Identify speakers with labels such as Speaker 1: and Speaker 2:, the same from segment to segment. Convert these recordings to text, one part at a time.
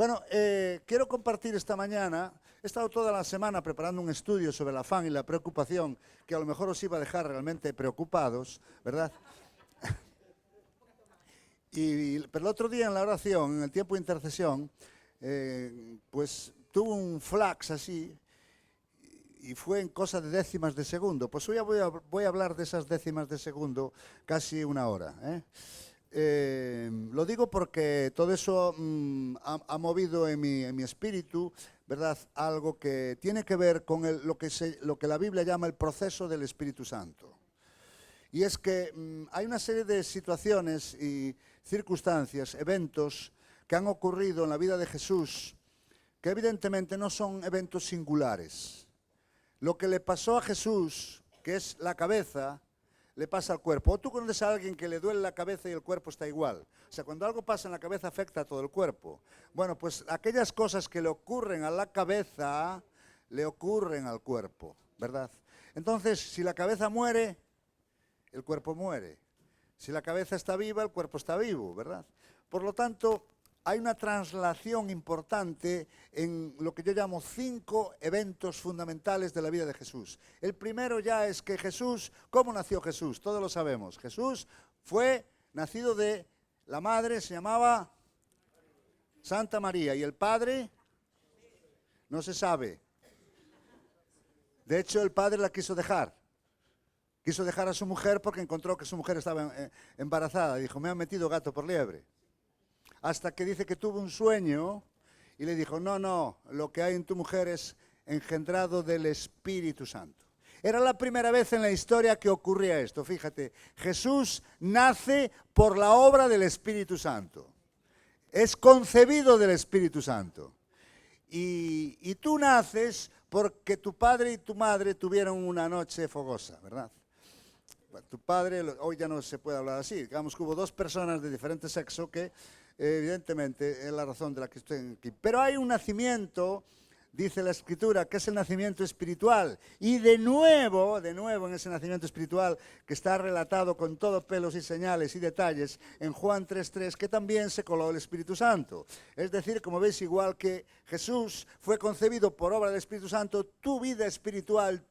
Speaker 1: Bueno, quiero compartir esta mañana, he estado toda la semana preparando un estudio sobre el afán y la preocupación que a lo mejor os iba a dejar realmente preocupados, ¿verdad? Pero el otro día en la oración, en el tiempo de intercesión, pues tuvo un flash así y fue en cosa de décimas de segundo. Pues hoy voy a hablar de esas décimas de segundo casi una hora, ¿eh? Lo digo porque todo eso ha movido en mi espíritu, ¿verdad? Algo que tiene que ver con lo que la Biblia llama el proceso del Espíritu Santo. Y es que hay una serie de situaciones y circunstancias, eventos que han ocurrido en la vida de Jesús, que evidentemente no son eventos singulares. Lo que le pasó a Jesús, que es la cabeza, le pasa al cuerpo. O tú conoces a alguien que le duele la cabeza y el cuerpo está igual. O sea, cuando algo pasa en la cabeza afecta a todo el cuerpo. Bueno, pues aquellas cosas que le ocurren a la cabeza, le ocurren al cuerpo, ¿verdad? Entonces, si la cabeza muere, el cuerpo muere. Si la cabeza está viva, el cuerpo está vivo, ¿verdad? Por lo tanto, hay una traslación importante en lo que yo llamo 5 eventos fundamentales de la vida de Jesús. El primero ya es que Jesús, ¿cómo nació Jesús? Todos lo sabemos. Jesús fue nacido de la madre, se llamaba Santa María, y el padre no se sabe. De hecho, el padre la quiso dejar. Quiso dejar a su mujer porque encontró que su mujer estaba embarazada. Dijo, me han metido gato por liebre. Hasta que dice que tuvo un sueño y le dijo, no, lo que hay en tu mujer es engendrado del Espíritu Santo. Era la primera vez en la historia que ocurría esto. Fíjate, Jesús nace por la obra del Espíritu Santo. Es concebido del Espíritu Santo. Y tú naces porque tu padre y tu madre tuvieron una noche fogosa, ¿verdad? Tu padre, hoy ya no se puede hablar así, digamos que hubo 2 personas de diferente sexo que evidentemente es la razón de la que estoy aquí. Pero hay un nacimiento, dice la Escritura, que es el nacimiento espiritual. Y de nuevo en ese nacimiento espiritual que está relatado con todo pelos y señales y detalles en Juan 3:3, que también se coló el Espíritu Santo. Es decir, como veis, igual que Jesús fue concebido por obra del Espíritu Santo, tu vida espiritual,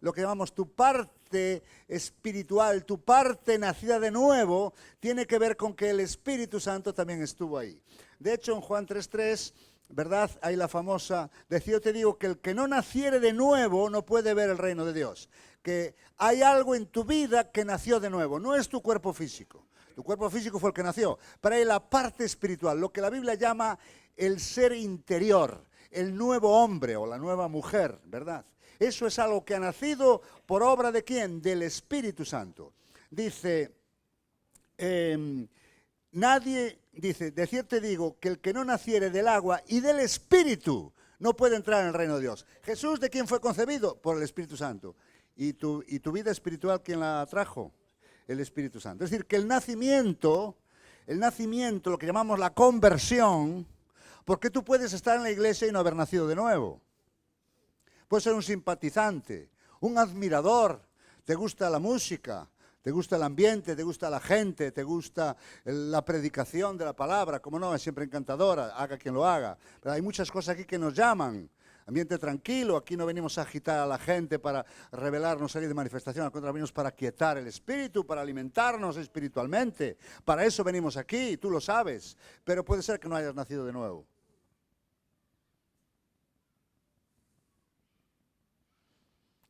Speaker 1: lo que llamamos tu parte espiritual, tu parte nacida de nuevo, tiene que ver con que el Espíritu Santo también estuvo ahí. De hecho, en Juan 3:3, ¿verdad? Hay la famosa, decía, yo te digo que el que no naciere de nuevo no puede ver el reino de Dios. Que hay algo en tu vida que nació de nuevo, no es tu cuerpo físico. Tu cuerpo físico fue el que nació, pero hay la parte espiritual, lo que la Biblia llama el ser interior, el nuevo hombre o la nueva mujer, ¿verdad? Eso es algo que ha nacido por obra de ¿quién? Del Espíritu Santo. Dice, de cierto te digo que el que no naciere del agua y del Espíritu no puede entrar en el reino de Dios. Jesús, ¿de quién fue concebido? Por el Espíritu Santo. ¿Y tu vida espiritual quién la trajo? El Espíritu Santo. Es decir, que el nacimiento, lo que llamamos la conversión, porque tú puedes estar en la iglesia y no haber nacido de nuevo. Puedes ser un simpatizante, un admirador, te gusta la música, te gusta el ambiente, te gusta la gente, te gusta la predicación de la palabra, como no, es siempre encantadora, haga quien lo haga. Pero hay muchas cosas aquí que nos llaman. Ambiente tranquilo, aquí no venimos a agitar a la gente para rebelarnos, salir de manifestación, al contrario, venimos para quietar el espíritu, para alimentarnos espiritualmente. Para eso venimos aquí, tú lo sabes, pero puede ser que no hayas nacido de nuevo.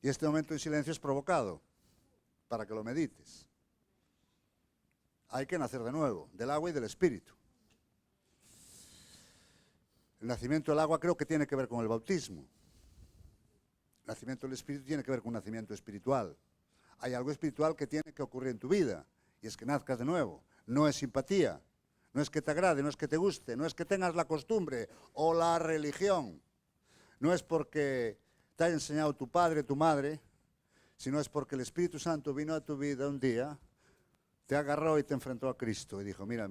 Speaker 1: Y este momento de silencio es provocado para que lo medites. Hay que nacer de nuevo, del agua y del espíritu. El nacimiento del agua creo que tiene que ver con el bautismo. El nacimiento del espíritu tiene que ver con un nacimiento espiritual. Hay algo espiritual que tiene que ocurrir en tu vida, y es que nazcas de nuevo. No es simpatía, no es que te agrade, no es que te guste, no es que tengas la costumbre o la religión. No es porque te haya enseñado tu padre, tu madre, sino es porque el Espíritu Santo vino a tu vida un día, te agarró y te enfrentó a Cristo y dijo, mira,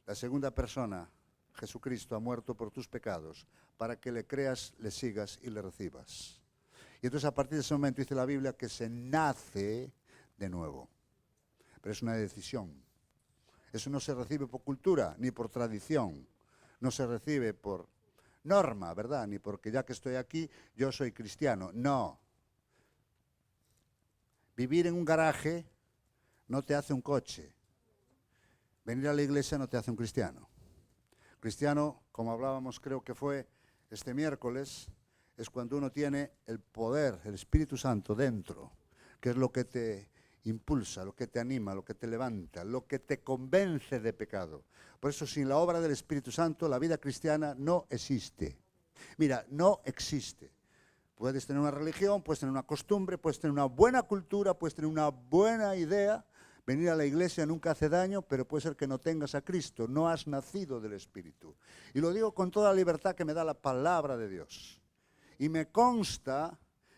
Speaker 1: la segunda persona, Jesucristo, ha muerto por tus pecados, para que le creas, le sigas y le recibas. Y entonces a partir de ese momento dice la Biblia que se nace de nuevo. Pero es una decisión. Eso no se recibe por cultura ni por tradición. no se recibe por norma, ¿verdad? Ni porque ya que estoy aquí, yo soy cristiano. No. Vivir en un garaje no te hace un coche. Venir a la iglesia no te hace un cristiano. Cristiano, como hablábamos, creo que fue este miércoles, es cuando uno tiene el poder, el Espíritu Santo dentro, que es lo que te impulsa, lo que te anima, lo que te levanta, lo que te convence de pecado. Por eso, sin la obra del Espíritu Santo, la vida cristiana no existe. Mira, no existe. Puedes tener una religión, puedes tener una costumbre, puedes tener una buena cultura, puedes tener una buena idea. Venir a la iglesia nunca hace daño, pero puede ser que no tengas a Cristo. No has nacido del Espíritu. Y lo digo con toda la libertad que me da la palabra de Dios. Y me consta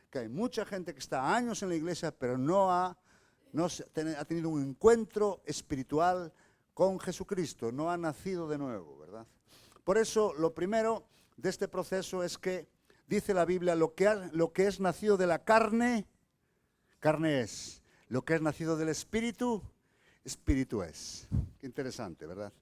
Speaker 1: que hay mucha gente que está años en la iglesia, pero no ha tenido un encuentro espiritual con Jesucristo. No ha nacido de nuevo, ¿verdad? Por eso, lo primero de este proceso es que dice la Biblia, lo que es nacido de la carne, carne es. Lo que es nacido del Espíritu, Espíritu es. Qué interesante, ¿verdad?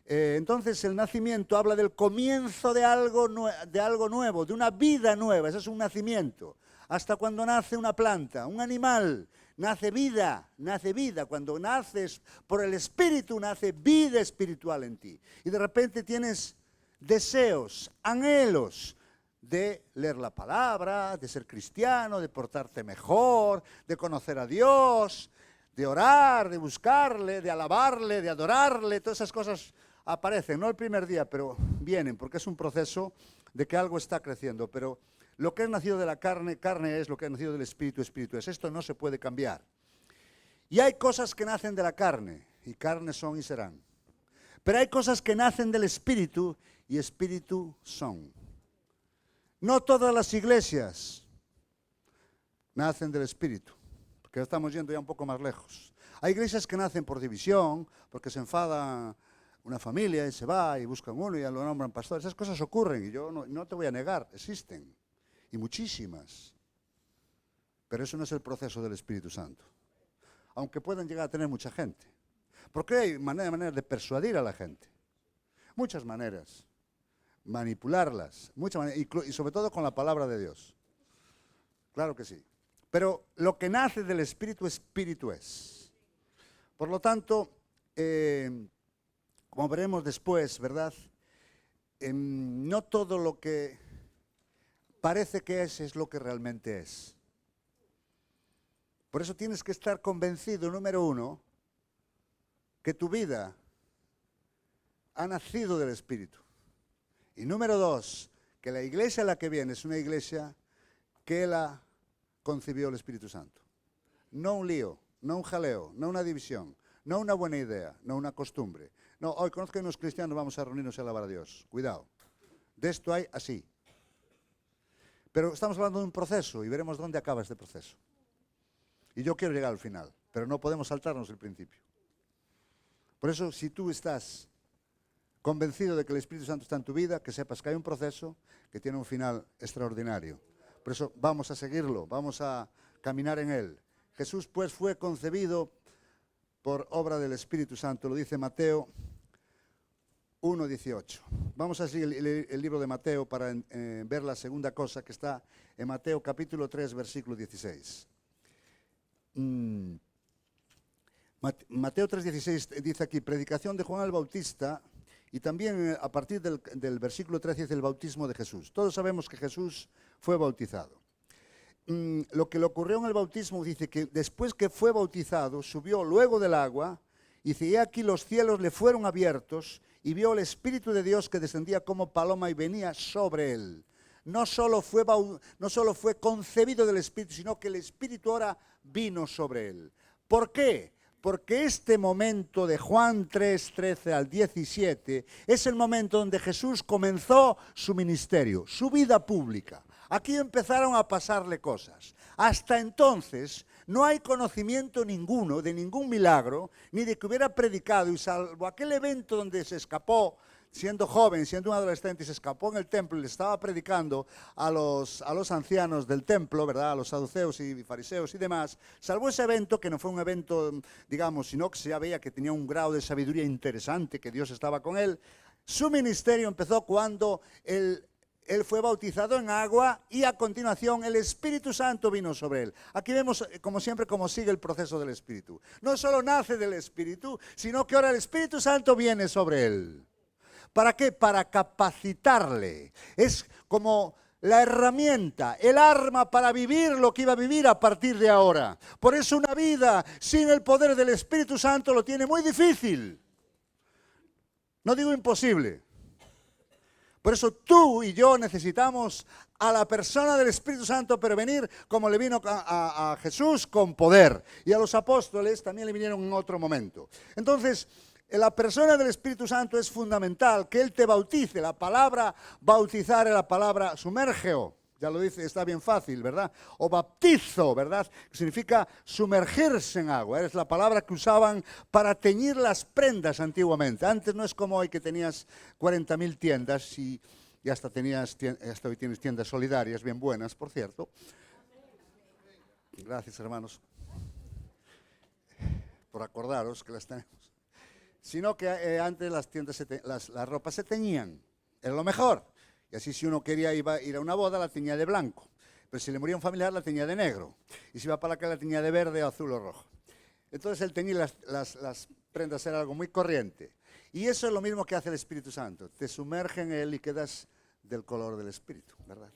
Speaker 1: Entonces el nacimiento habla del comienzo de algo nuevo, de una vida nueva. Eso es un nacimiento. Hasta cuando nace una planta, un animal, nace vida, nace vida. Cuando naces por el Espíritu, nace vida espiritual en ti. Y de repente tienes deseos, anhelos de leer la palabra, de ser cristiano, de portarte mejor, de conocer a Dios, de orar, de buscarle, de alabarle, de adorarle. Todas esas cosas aparecen, no el primer día, pero vienen, porque es un proceso de que algo está creciendo. Pero lo que es nacido de la carne, carne es; lo que es nacido del Espíritu, Espíritu es. Esto no se puede cambiar. Y hay cosas que nacen de la carne, y carne son y serán. Pero hay cosas que nacen del Espíritu, y Espíritu son. No todas las iglesias nacen del Espíritu, porque estamos yendo ya un poco más lejos. Hay iglesias que nacen por división, porque se enfada una familia y se va y buscan uno y ya lo nombran pastor. Esas cosas ocurren y yo no te voy a negar, existen, y muchísimas. Pero eso no es el proceso del Espíritu Santo, aunque puedan llegar a tener mucha gente. Porque hay maneras de persuadir a la gente, muchas maneras. Manipularlas, muchas maneras, y sobre todo con la palabra de Dios. Claro que sí. Pero lo que nace del Espíritu, Espíritu es. Por lo tanto, como veremos después, ¿verdad? No todo lo que parece que es lo que realmente es. Por eso tienes que estar convencido, número uno, que tu vida ha nacido del Espíritu. Y número dos, que la iglesia a la que viene es una iglesia que la concibió el Espíritu Santo. No un lío, no un jaleo, no una división, no una buena idea, no una costumbre. No, hoy conozco a unos cristianos, vamos a reunirnos y alabar a Dios. Cuidado. De esto hay así. Pero estamos hablando de un proceso y veremos dónde acaba este proceso. Y yo quiero llegar al final, pero no podemos saltarnos el principio. Por eso, si tú estás convencido de que el Espíritu Santo está en tu vida, que sepas que hay un proceso que tiene un final extraordinario. Por eso vamos a seguirlo, vamos a caminar en él. Jesús pues fue concebido por obra del Espíritu Santo, lo dice Mateo 1:18. Vamos a seguir el libro de Mateo para ver la segunda cosa que está en Mateo capítulo 3, versículo 16. Mateo 3:16 dice aquí, predicación de Juan el Bautista. Y también a partir del versículo 13 dice el bautismo de Jesús. Todos sabemos que Jesús fue bautizado. Lo que le ocurrió en el bautismo dice que después que fue bautizado, subió luego del agua, y dice, y aquí los cielos le fueron abiertos, y vio el Espíritu de Dios que descendía como paloma y venía sobre él. No solo fue concebido del Espíritu, sino que el Espíritu ahora vino sobre él. ¿Por qué? Porque este momento de Juan 3, 13 al 17 es el momento donde Jesús comenzó su ministerio, su vida pública. Aquí empezaron a pasarle cosas. Hasta entonces no hay conocimiento ninguno de ningún milagro, ni de que hubiera predicado, y salvo aquel evento donde se escapó, siendo joven, siendo un adolescente, y se escapó en el templo y le estaba predicando a los ancianos del templo, ¿verdad? A los saduceos y fariseos y demás. Salvo ese evento, que no fue un evento, digamos, sino que se ya veía que tenía un grado de sabiduría interesante, que Dios estaba con él. Su ministerio empezó cuando él fue bautizado en agua y a continuación el Espíritu Santo vino sobre él. Aquí vemos, como siempre, cómo sigue el proceso del Espíritu. No solo nace del Espíritu, sino que ahora el Espíritu Santo viene sobre él. ¿Para qué? Para capacitarle. Es como la herramienta, el arma para vivir lo que iba a vivir a partir de ahora. Por eso una vida sin el poder del Espíritu Santo lo tiene muy difícil. No digo imposible. Por eso tú y yo necesitamos a la persona del Espíritu Santo, pero venir como le vino a Jesús con poder. Y a los apóstoles también le vinieron en otro momento. Entonces, la persona del Espíritu Santo es fundamental, que Él te bautice. La palabra bautizar es la palabra sumergeo. Ya lo dice, está bien fácil, ¿verdad? O baptizo, ¿verdad? Significa sumergirse en agua. Es la palabra que usaban para teñir las prendas antiguamente. Antes no es como hoy que tenías 40.000 tiendas y hasta hoy tienes tiendas solidarias bien buenas, por cierto. Gracias, hermanos, por acordaros que las tenemos. Sino que antes las tiendas, las ropas se teñían. Era lo mejor. Y así si uno quería ir a una boda, la teñía de blanco. Pero si le moría un familiar, la teñía de negro. Y si iba para la calle, la teñía de verde, azul o rojo. Entonces el teñir las prendas era algo muy corriente. Y eso es lo mismo que hace el Espíritu Santo. Te sumerge en él y quedas del color del Espíritu, ¿verdad?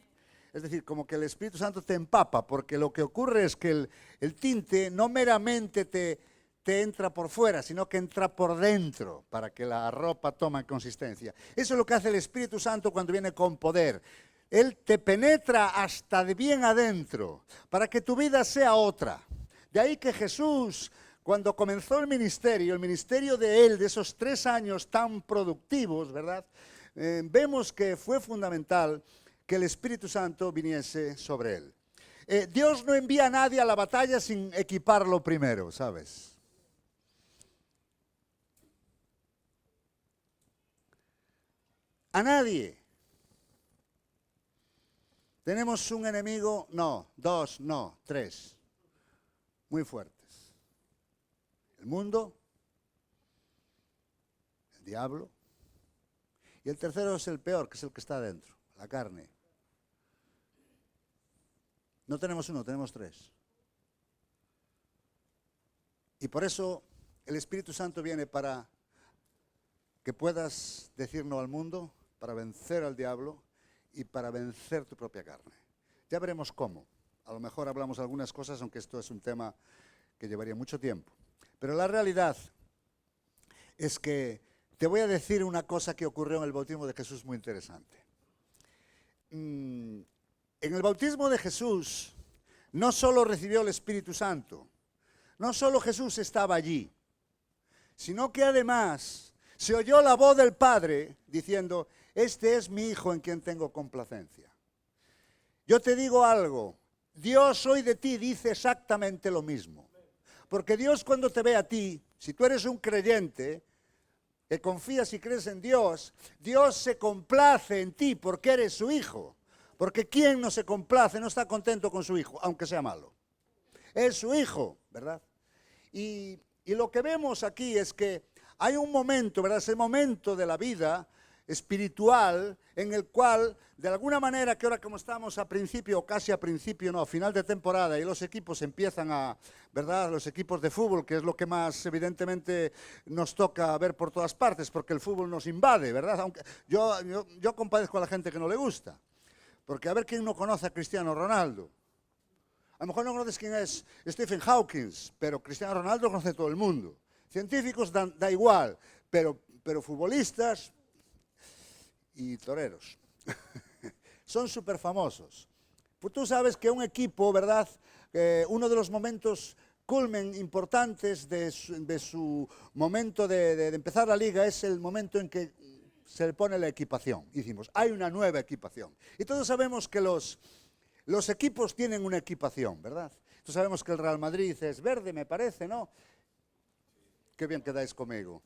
Speaker 1: Es decir, como que el Espíritu Santo te empapa, porque lo que ocurre es que el tinte no meramente te entra por fuera, sino que entra por dentro para que la ropa tome consistencia. Eso es lo que hace el Espíritu Santo cuando viene con poder. Él te penetra hasta de bien adentro para que tu vida sea otra. De ahí que Jesús, cuando comenzó el ministerio de Él, de esos 3 años tan productivos, ¿verdad? Vemos que fue fundamental que el Espíritu Santo viniese sobre Él. Dios no envía a nadie a la batalla sin equiparlo primero, ¿sabes? A nadie. Tenemos un enemigo, no, 2, no, 3, muy fuertes. El mundo, el diablo, y el tercero es el peor, que es el que está adentro, la carne. No tenemos uno, tenemos 3. Y por eso el Espíritu Santo viene para que puedas decir no al mundo, para vencer al diablo y para vencer tu propia carne. Ya veremos cómo. A lo mejor hablamos algunas cosas, aunque esto es un tema que llevaría mucho tiempo. Pero la realidad es que te voy a decir una cosa que ocurrió en el bautismo de Jesús muy interesante. En el bautismo de Jesús no solo recibió el Espíritu Santo, no solo Jesús estaba allí, sino que además se oyó la voz del Padre diciendo: este es mi Hijo en quien tengo complacencia. Yo te digo algo, Dios hoy de ti dice exactamente lo mismo. Porque Dios cuando te ve a ti, si tú eres un creyente, que confías y crees en Dios, Dios se complace en ti porque eres su hijo. Porque ¿quién no se complace, no está contento con su hijo, aunque sea malo? Es su hijo, ¿verdad? Y lo que vemos aquí es que hay un momento, ¿verdad? Ese momento de la vida espiritual en el cual, de alguna manera, que ahora como estamos a principio, o casi a principio, no, a final de temporada, y los equipos empiezan a, ¿verdad? Los equipos de fútbol, que es lo que más evidentemente nos toca ver por todas partes, porque el fútbol nos invade, ¿verdad? Aunque yo compadezco a la gente que no le gusta, porque a ver quién no conoce a Cristiano Ronaldo. A lo mejor no conoces quién es Stephen Hawking, pero Cristiano Ronaldo lo conoce todo el mundo. Científicos da igual, pero futbolistas y toreros son súper famosos. Pues tú sabes que un equipo, ¿verdad? Uno de los momentos culmen importantes de su momento de empezar la liga es el momento en que se le pone la equipación. Y decimos, hay una nueva equipación. Y todos sabemos que los equipos tienen una equipación, ¿verdad? Todos sabemos que el Real Madrid es verde, me parece, ¿no? Qué bien quedáis conmigo.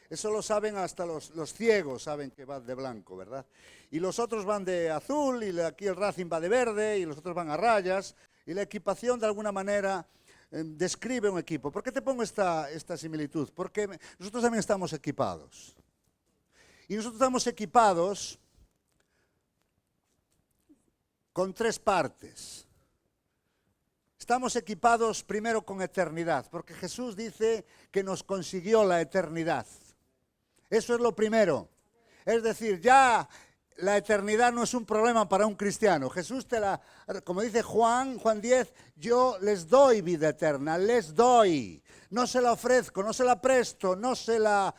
Speaker 1: Eso lo saben hasta los ciegos, saben que va de blanco, ¿verdad? Y los otros van de azul, y aquí el Racing va de verde, y los otros van a rayas. Y la equipación, de alguna manera, describe un equipo. ¿Por qué te pongo esta similitud? Porque nosotros también estamos equipados. Y nosotros estamos equipados con tres partes. Estamos equipados primero con eternidad, porque Jesús dice que nos consiguió la eternidad. Eso es lo primero. Es decir, ya la eternidad no es un problema para un cristiano. Jesús como dice Juan 10, yo les doy vida eterna, les doy. No se la ofrezco, no se la presto, no se la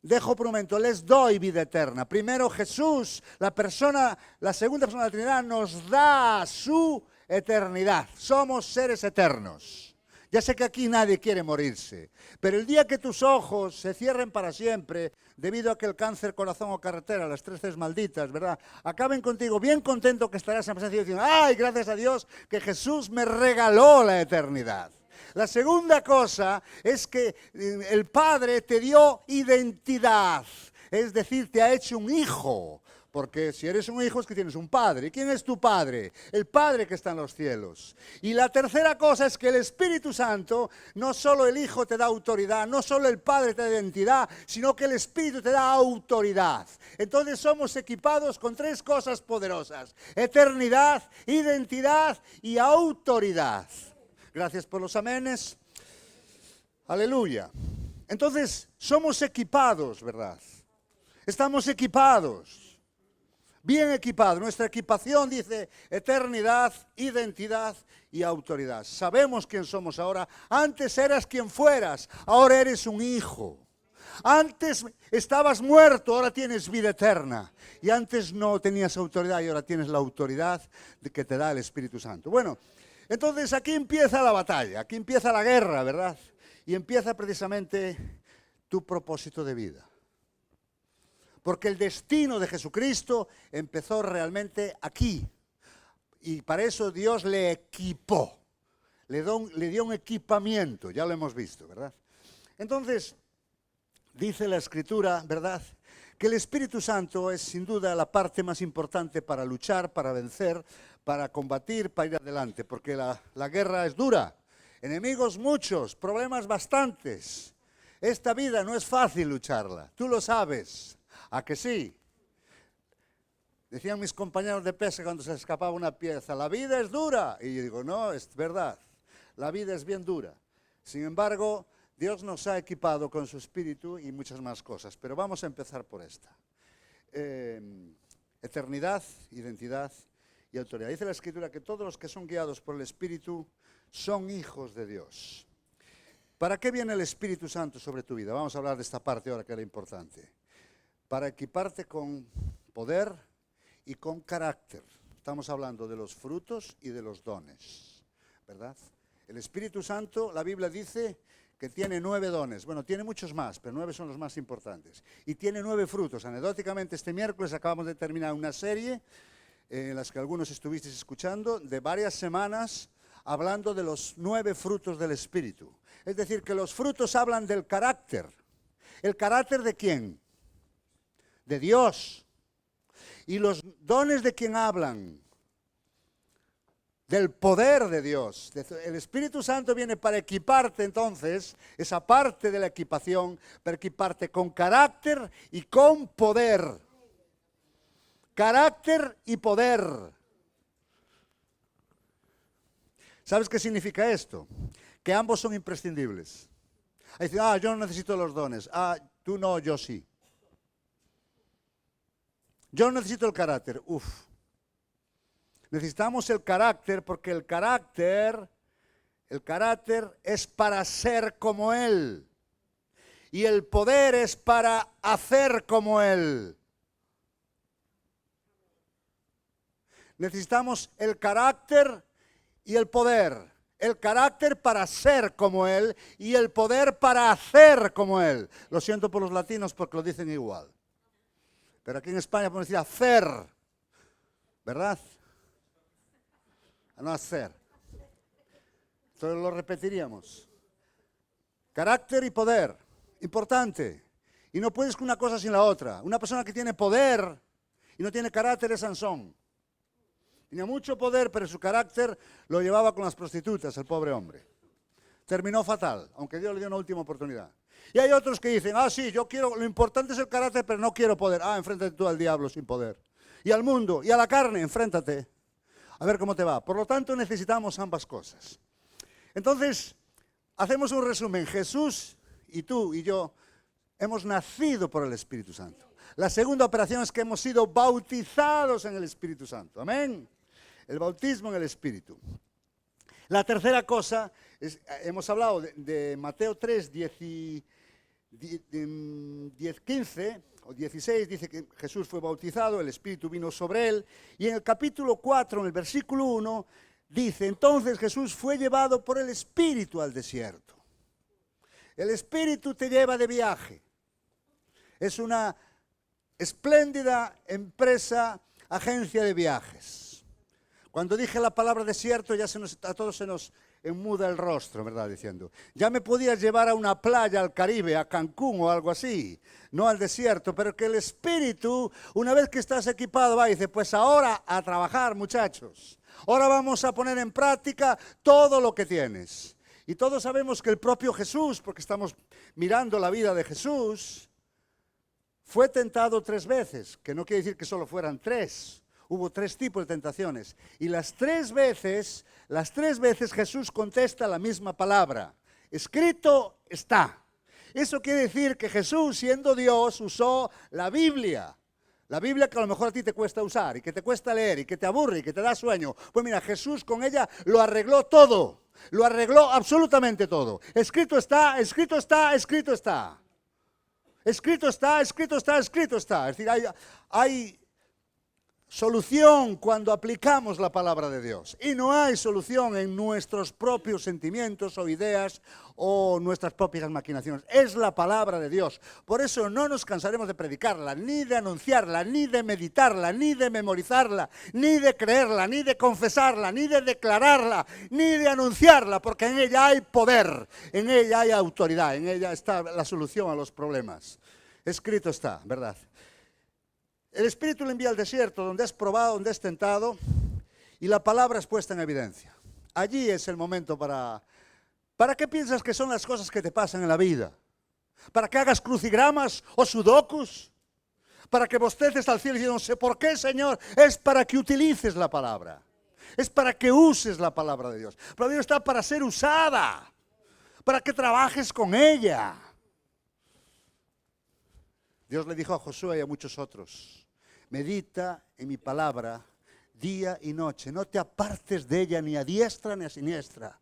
Speaker 1: dejo por un momento, les doy vida eterna. Primero Jesús, la segunda persona de la Trinidad, nos da su eternidad. Somos seres eternos. Ya sé que aquí nadie quiere morirse, pero el día que tus ojos se cierren para siempre, debido a que el cáncer, corazón o carretera, las tres Cs malditas, ¿verdad?, acaben contigo, bien contento que estarás en presencia diciendo, ¡ay, gracias a Dios que Jesús me regaló la eternidad! La segunda cosa es que el Padre te dio identidad, es decir, te ha hecho un hijo. Porque si eres un hijo es que tienes un padre. ¿Y quién es tu padre? El Padre que está en los cielos. Y la tercera cosa es que el Espíritu Santo, no solo el Hijo te da autoridad, no solo el Padre te da identidad, sino que el Espíritu te da autoridad. Entonces somos equipados con tres cosas poderosas: eternidad, identidad y autoridad. Gracias por los amenes. Aleluya. Entonces somos equipados, ¿verdad? Estamos equipados. Bien equipado. Nuestra equipación dice eternidad, identidad y autoridad. Sabemos quién somos ahora. Antes eras quien fueras, ahora eres un hijo. Antes estabas muerto, ahora tienes vida eterna. Y antes no tenías autoridad y ahora tienes la autoridad que te da el Espíritu Santo. Bueno, entonces aquí empieza la batalla, aquí empieza la guerra, ¿verdad? Y empieza precisamente tu propósito de vida. Porque el destino de Jesucristo empezó realmente aquí. Y para eso Dios le equipó. Le dio un equipamiento, ya lo hemos visto, ¿verdad? Entonces, dice la Escritura, ¿verdad?, que el Espíritu Santo es sin duda la parte más importante para luchar, para vencer, para combatir, para ir adelante. Porque la guerra es dura. Enemigos muchos, problemas bastantes. Esta vida no es fácil lucharla, tú lo sabes. ¿A que sí? Decían mis compañeros de pesca cuando se escapaba una pieza, la vida es dura. Y yo digo, no, es verdad, la vida es bien dura. Sin embargo, Dios nos ha equipado con su Espíritu y muchas más cosas. Pero vamos a empezar por esta. Eternidad, identidad y autoridad. Dice la Escritura que todos los que son guiados por el Espíritu son hijos de Dios. ¿Para qué viene el Espíritu Santo sobre tu vida? Vamos a hablar de esta parte ahora que era importante. Para equiparte con poder y con carácter. Estamos hablando de los frutos y de los dones, ¿verdad? El Espíritu Santo, la Biblia dice que tiene 9 dones. Bueno, tiene muchos más, pero 9 son los más importantes. Y tiene 9 frutos. Anecdóticamente, este miércoles acabamos de terminar una serie en las que algunos estuvisteis escuchando, de varias semanas, hablando de los 9 frutos del Espíritu. Es decir, que los frutos hablan del carácter. ¿El carácter de quién? De Dios. Y los dones de quién hablan? Del poder de Dios. El Espíritu Santo viene para equiparte entonces, esa parte de la equipación, para equiparte con carácter y con poder. Carácter y poder. ¿Sabes qué significa esto? Que ambos son imprescindibles. Dicen, yo no necesito los dones. Tú no, yo sí. Yo no necesito el carácter. Necesitamos el carácter porque el carácter es para ser como Él. Y el poder es para hacer como Él. Necesitamos el carácter y el poder. El carácter para ser como Él y el poder para hacer como Él. Lo siento por los latinos porque lo dicen igual. Pero aquí en España podemos decir hacer, ¿verdad? No hacer. Entonces lo repetiríamos. Carácter y poder, importante. Y no puedes con una cosa sin la otra. Una persona que tiene poder y no tiene carácter es Sansón. Tenía mucho poder, pero su carácter lo llevaba con las prostitutas, el pobre hombre. Terminó fatal, aunque Dios le dio una última oportunidad. Y hay otros que dicen, sí, yo quiero, lo importante es el carácter, pero no quiero poder. Enfréntate tú al diablo sin poder. Y al mundo, y a la carne, enfréntate. A ver cómo te va. Por lo tanto, necesitamos ambas cosas. Entonces, hacemos un resumen. Jesús y tú y yo hemos nacido por el Espíritu Santo. La segunda operación es que hemos sido bautizados en el Espíritu Santo. Amén. El bautismo en el Espíritu. La tercera cosa, hemos hablado de Mateo 3, 15 o 16, dice que Jesús fue bautizado, el Espíritu vino sobre él. Y en el capítulo 4, en el versículo 1, dice, entonces Jesús fue llevado por el Espíritu al desierto. El Espíritu te lleva de viaje. Es una espléndida empresa, agencia de viajes. Cuando dije la palabra desierto, ya a todos se nos enmuda el rostro, ¿verdad? Diciendo, ya me podías llevar a una playa, al Caribe, a Cancún o algo así, no al desierto, pero que el Espíritu, una vez que estás equipado, va y dice, pues ahora a trabajar, muchachos. Ahora vamos a poner en práctica todo lo que tienes. Y todos sabemos que el propio Jesús, porque estamos mirando la vida de Jesús, fue tentado 3 veces, que no quiere decir que solo fueran 3. Hubo 3 tipos de tentaciones. Y las tres veces Jesús contesta la misma palabra. Escrito está. Eso quiere decir que Jesús, siendo Dios, usó la Biblia. La Biblia que a lo mejor a ti te cuesta usar, y que te cuesta leer, y que te aburre, y que te da sueño. Pues mira, Jesús con ella lo arregló todo. Lo arregló absolutamente todo. Escrito está, escrito está, escrito está. Escrito está, escrito está, escrito está. Es decir, hay solución cuando aplicamos la palabra de Dios. Y no hay solución en nuestros propios sentimientos o ideas o nuestras propias maquinaciones. Es la palabra de Dios. Por eso no nos cansaremos de predicarla, ni de anunciarla, ni de meditarla, ni de memorizarla, ni de creerla, ni de confesarla, ni de declararla, ni de anunciarla, porque en ella hay poder, en ella hay autoridad, en ella está la solución a los problemas. Escrito está, ¿verdad? El Espíritu le envía al desierto, donde es probado, donde es tentado, y la palabra es puesta en evidencia. Allí es el momento ¿Para qué piensas que son las cosas que te pasan en la vida? ¿Para que hagas crucigramas o sudokus? ¿Para que bosteces al cielo y digas, no sé por qué, Señor? Es para que utilices la palabra. Es para que uses la palabra de Dios. La palabra está para ser usada, para que trabajes con ella. Dios le dijo a Josué y a muchos otros, medita en mi palabra día y noche, no te apartes de ella ni a diestra ni a siniestra.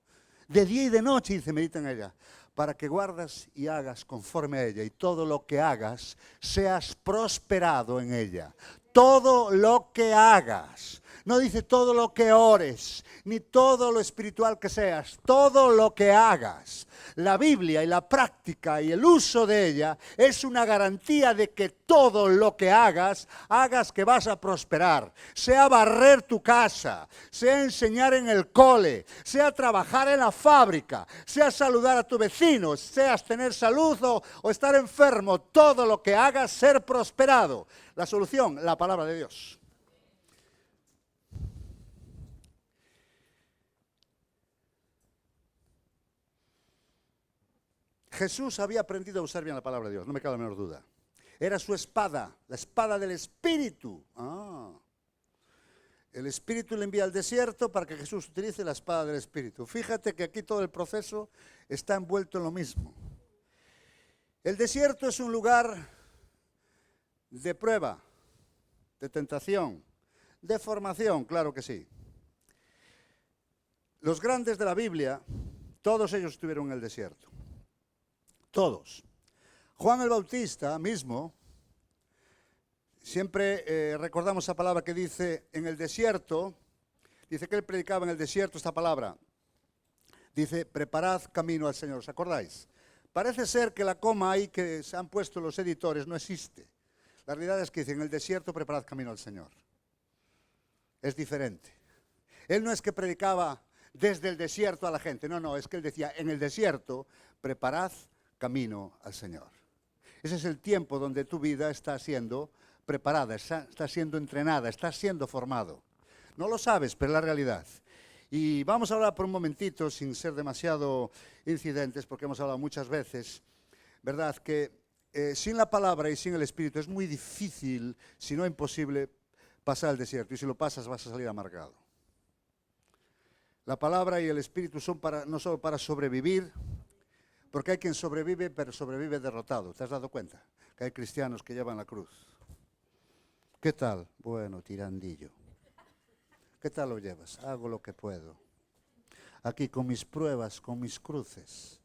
Speaker 1: De día y de noche, dice, medita en ella, para que guardas y hagas conforme a ella, y todo lo que hagas, seas prosperado en ella. Todo lo que hagas. No dice todo lo que ores, ni todo lo espiritual que seas, todo lo que hagas. La Biblia y la práctica y el uso de ella es una garantía de que todo lo que hagas que vas a prosperar. Sea barrer tu casa, sea enseñar en el cole, sea trabajar en la fábrica, sea saludar a tu vecino, seas tener salud o estar enfermo, todo lo que hagas ser prosperado. La solución, la palabra de Dios. Jesús había aprendido a usar bien la palabra de Dios, no me cabe la menor duda. Era su espada, la espada del Espíritu. El Espíritu le envía al desierto para que Jesús utilice la espada del Espíritu. Fíjate que aquí todo el proceso está envuelto en lo mismo. El desierto es un lugar de prueba, de tentación, de formación, claro que sí. Los grandes de la Biblia, todos ellos estuvieron en el desierto. Todos. Juan el Bautista mismo, siempre recordamos esa palabra que dice en el desierto, dice que él predicaba en el desierto esta palabra. Dice, preparad camino al Señor, ¿os acordáis? Parece ser que la coma ahí que se han puesto los editores no existe. La realidad es que dice, en el desierto preparad camino al Señor. Es diferente. Él no es que predicaba desde el desierto a la gente, no, es que él decía, en el desierto preparad camino al Señor. Ese es el tiempo donde tu vida está siendo preparada, está siendo entrenada, está siendo formado. No lo sabes, pero es la realidad. Y vamos a hablar por un momentito, sin ser demasiado incidentes, porque hemos hablado muchas veces, ¿verdad? Que sin la palabra y sin el Espíritu es muy difícil, si no imposible, pasar el desierto. Y si lo pasas vas a salir amargado. La palabra y el Espíritu son no solo para sobrevivir, porque hay quien sobrevive, pero sobrevive derrotado. ¿Te has dado cuenta? Que hay cristianos que llevan la cruz. ¿Qué tal? Bueno, tirandillo. ¿Qué tal lo llevas? Hago lo que puedo. Aquí con mis pruebas, con mis cruces.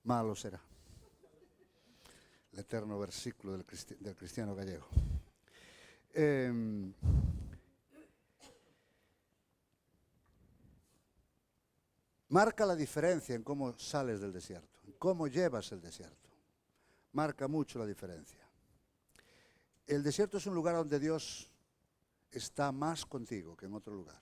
Speaker 1: Malo será. El eterno versículo del cristiano gallego. Marca la diferencia en cómo sales del desierto, en cómo llevas el desierto. Marca mucho la diferencia. El desierto es un lugar donde Dios está más contigo que en otro lugar.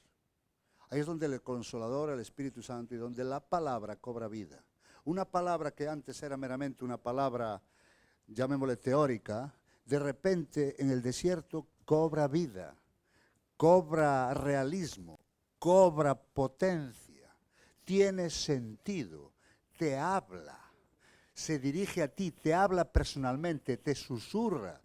Speaker 1: Ahí es donde el Consolador, el Espíritu Santo, y donde la palabra cobra vida. Una palabra que antes era meramente una palabra, llamémosle teórica, de repente en el desierto cobra vida, cobra realismo, cobra potencia, tiene sentido, te habla, se dirige a ti, te habla personalmente, te susurra.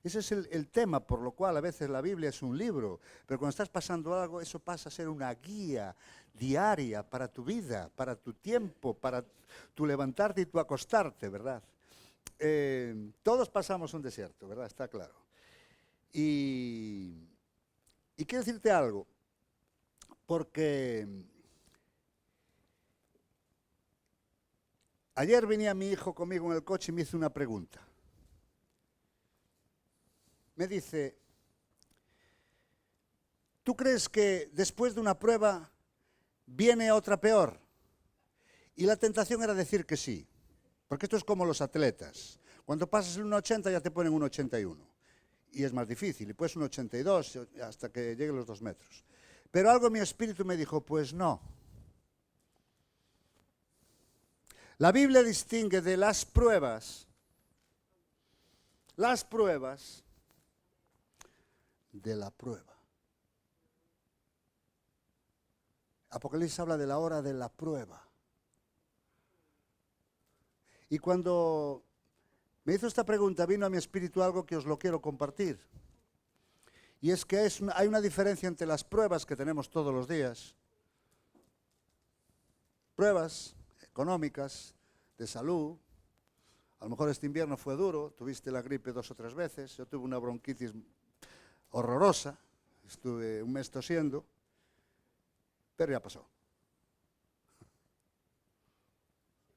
Speaker 1: Ese es el tema por lo cual a veces la Biblia es un libro, pero cuando estás pasando algo, eso pasa a ser una guía diaria para tu vida, para tu tiempo, para tu levantarte y tu acostarte, ¿verdad? Todos pasamos un desierto, ¿verdad? Está claro. Y quiero decirte algo, porque ayer venía mi hijo conmigo en el coche y me hizo una pregunta. Me dice, ¿tú crees que después de una prueba viene otra peor? Y la tentación era decir que sí, porque esto es como los atletas. Cuando pasas el 1,80 ya te ponen un 81. Y es más difícil, y pues un 82 hasta que lleguen los 2 metros. Pero algo en mi espíritu me dijo, pues no. La Biblia distingue de las pruebas de la prueba. Apocalipsis habla de la hora de la prueba. Y cuando me hizo esta pregunta, vino a mi espíritu algo que os lo quiero compartir. Y es que hay una diferencia entre las pruebas que tenemos todos los días, pruebas económicas, de salud. A lo mejor este invierno fue duro, tuviste la gripe 2 o 3 veces, yo tuve una bronquitis horrorosa, estuve un mes tosiendo, pero ya pasó.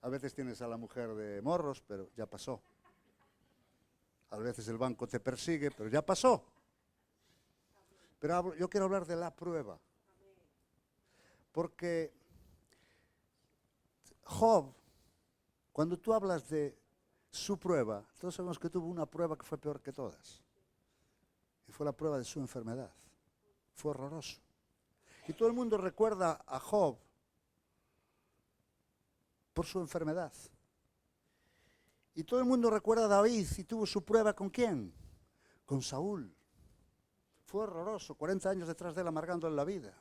Speaker 1: A veces tienes a la mujer de morros, pero ya pasó. A veces el banco te persigue, pero ya pasó. Pero yo quiero hablar de la prueba. Porque Job, cuando tú hablas de su prueba, todos sabemos que tuvo una prueba que fue peor que todas. Y fue la prueba de su enfermedad. Fue horroroso. Y todo el mundo recuerda a Job por su enfermedad. Y todo el mundo recuerda a David y tuvo su prueba ¿con quién? Con Saúl. Fue horroroso, 40 años detrás de él amargándole la vida.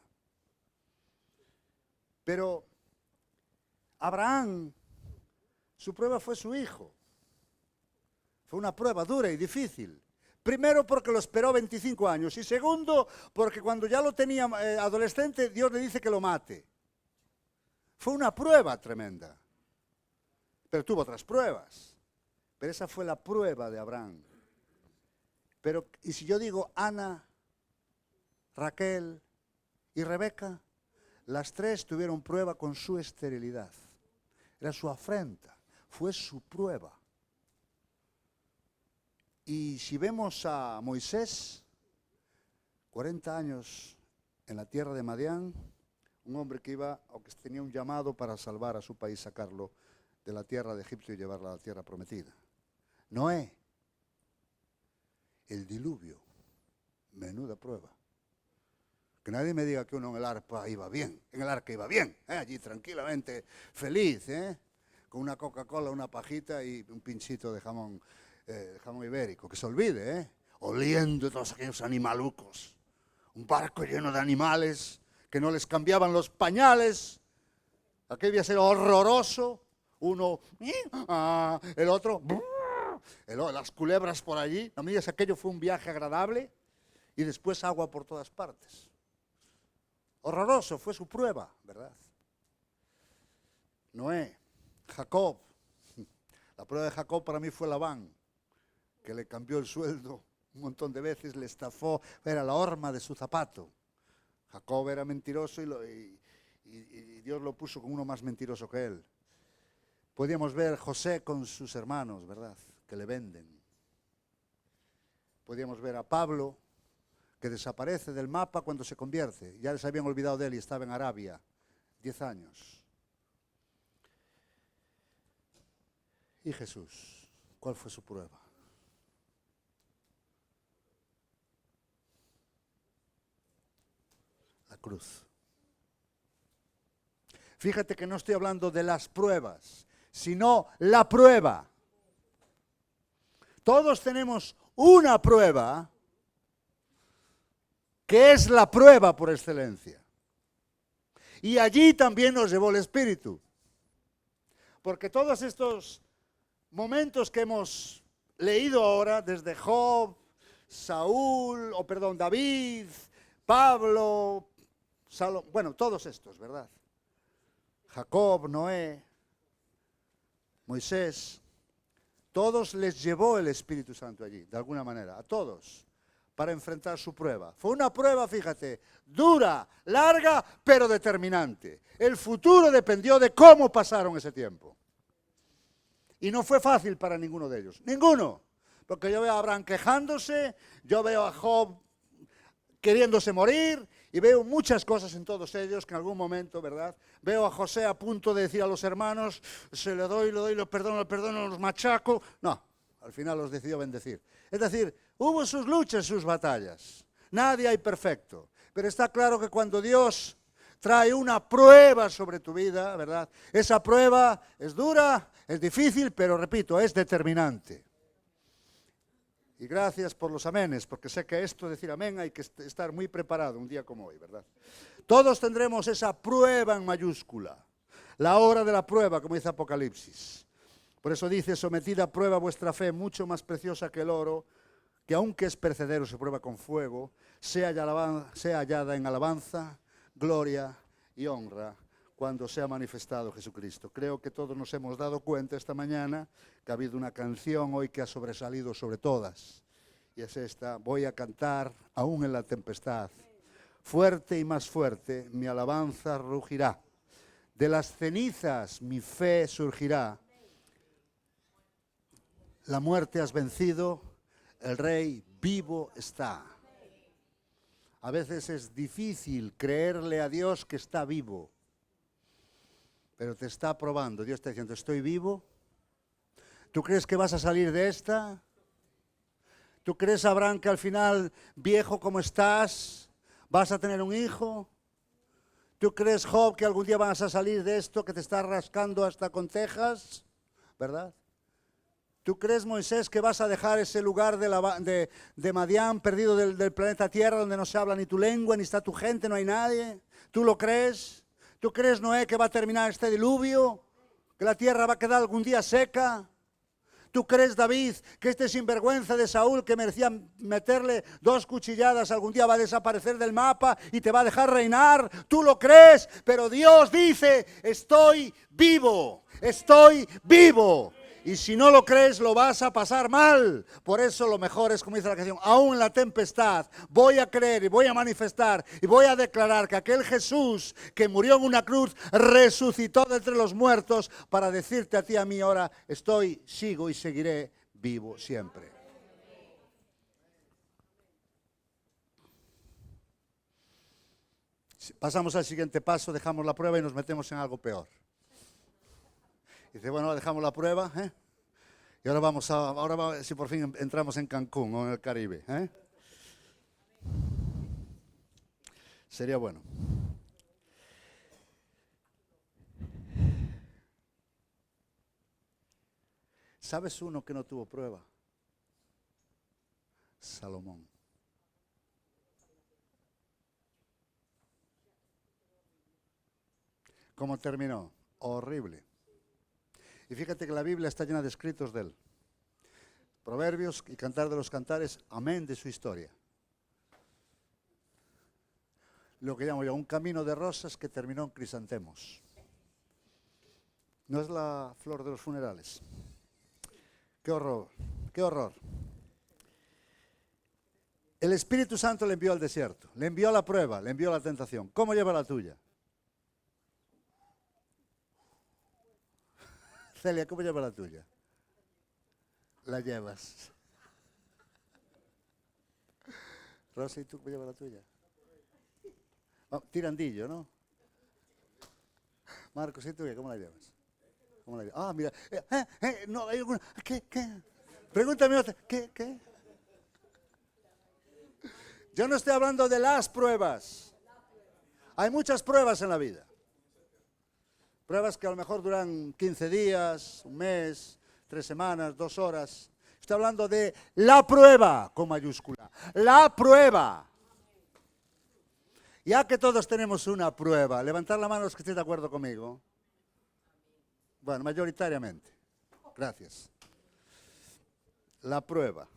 Speaker 1: Pero Abraham, su prueba fue su hijo. Fue una prueba dura y difícil. Primero porque lo esperó 25 años y segundo porque cuando ya lo tenía adolescente Dios le dice que lo mate. Fue una prueba tremenda. Pero tuvo otras pruebas. Pero esa fue la prueba de Abraham. Pero, y si yo digo Ana, Raquel y Rebeca, las tres tuvieron prueba con su esterilidad. Era su afrenta, fue su prueba. Y si vemos a Moisés, 40 años en la tierra de Madián, un hombre que iba, o que tenía un llamado para salvar a su país, sacarlo de la tierra de Egipto y llevarlo a la tierra prometida. Noé, el diluvio, menuda prueba. Que nadie me diga que uno en el arca iba bien, allí tranquilamente, feliz, con una Coca-Cola, una pajita y un pinchito de jamón ibérico, que se olvide, oliendo todos aquellos animalucos, un barco lleno de animales que no les cambiaban los pañales, aquello iba a ser horroroso, uno, el otro, las culebras por allí. No me digas, aquello fue un viaje agradable y después agua por todas partes. Horroroso, fue su prueba, ¿verdad? Noé, Jacob. La prueba de Jacob para mí fue Labán, que le cambió el sueldo un montón de veces, le estafó, era la horma de su zapato. Jacob era mentiroso y Dios lo puso con uno más mentiroso que él. Podíamos ver José con sus hermanos, ¿verdad?, que le venden. Podíamos ver a Pablo, que desaparece del mapa cuando se convierte. Ya les habían olvidado de él y estaba en Arabia, 10 años. ¿Y Jesús? ¿Cuál fue su prueba? La cruz. Fíjate que no estoy hablando de las pruebas, sino la prueba. Todos tenemos una prueba que es la prueba por excelencia. Y allí también nos llevó el Espíritu. Porque todos estos momentos que hemos leído ahora, desde Job, David, Pablo, bueno, todos estos, ¿verdad? Jacob, Noé, Moisés, todos les llevó el Espíritu Santo allí, de alguna manera, a todos, para enfrentar su prueba. Fue una prueba, fíjate, dura, larga, pero determinante. El futuro dependió de cómo pasaron ese tiempo. Y no fue fácil para ninguno de ellos, ninguno. Porque yo veo a Abraham quejándose, yo veo a Job queriéndose morir, y veo muchas cosas en todos ellos que en algún momento, ¿verdad? Veo a José a punto de decir a los hermanos, se le doy, lo perdono, los machaco. No, al final los decidió bendecir. Es decir, hubo sus luchas, sus batallas. Nadie hay perfecto. Pero está claro que cuando Dios trae una prueba sobre tu vida, ¿verdad? Esa prueba es dura, es difícil, pero repito, es determinante. Y gracias por los amenes, porque sé que esto, decir amén, hay que estar muy preparado un día como hoy, ¿verdad? Todos tendremos esa prueba en mayúscula, la hora de la prueba, como dice Apocalipsis. Por eso dice, sometida a prueba vuestra fe, mucho más preciosa que el oro, que aunque es perecedero, se prueba con fuego, sea hallada en alabanza, gloria y honra cuando sea manifestado Jesucristo. Creo que todos nos hemos dado cuenta esta mañana que ha habido una canción hoy que ha sobresalido sobre todas. Y es esta, voy a cantar aún en la tempestad. Fuerte y más fuerte mi alabanza rugirá. De las cenizas mi fe surgirá. La muerte has vencido, el Rey vivo está. A veces es difícil creerle a Dios que está vivo. Pero te está probando. Dios está diciendo, estoy vivo. ¿Tú crees que vas a salir de esta? ¿Tú crees, Abraham, que al final, viejo como estás, vas a tener un hijo? ¿Tú crees, Job, que algún día vas a salir de esto que te está rascando hasta con tejas? ¿Verdad? ¿Tú crees, Moisés, que vas a dejar ese lugar de Madián, perdido del planeta Tierra, donde no se habla ni tu lengua, ni está tu gente, no hay nadie? ¿Tú lo crees? ¿Tú crees, Noé, que va a terminar este diluvio? ¿Que la tierra va a quedar algún día seca? ¿Tú crees, David, que este sinvergüenza de Saúl, que merecía meterle 2 cuchilladas, algún día va a desaparecer del mapa y te va a dejar reinar? ¿Tú lo crees? Pero Dios dice, estoy vivo, estoy vivo. Y si no lo crees, lo vas a pasar mal. Por eso lo mejor es, como dice la canción, aún en la tempestad voy a creer y voy a manifestar y voy a declarar que aquel Jesús que murió en una cruz resucitó de entre los muertos para decirte a ti y a mí ahora, sigo y seguiré vivo siempre. Pasamos al siguiente paso, dejamos la prueba y nos metemos en algo peor. Dice, bueno, dejamos la prueba, y ahora vamos a ver si por fin entramos en Cancún o en el Caribe, Sería bueno. ¿Sabes uno que no tuvo prueba? Salomón. ¿Cómo terminó? Horrible. Y fíjate que la Biblia está llena de escritos de él. Proverbios y Cantar de los Cantares, amén de su historia. Lo que llamo yo un camino de rosas que terminó en crisantemos. No es la flor de los funerales. Qué horror, qué horror. El Espíritu Santo le envió al desierto, le envió la prueba, le envió la tentación. ¿Cómo lleva la tuya? Celia, ¿cómo lleva la tuya? La llevas. Rosa, ¿y tú cómo llevas la tuya? Oh, tirandillo, ¿no? Marcos, ¿y tú cómo la llevas? ¿Cómo la llevas? Ah, mira. No, hay alguna. ¿Qué? Pregúntame otra. ¿Qué? Yo no estoy hablando de las pruebas. Hay muchas pruebas en la vida. Pruebas que a lo mejor duran 15 días, un mes, 3 semanas, 2 horas. Estoy hablando de la prueba, con mayúscula. La prueba. Ya que todos tenemos una prueba, levantar la mano los que estén de acuerdo conmigo. Bueno, mayoritariamente. Gracias. La prueba.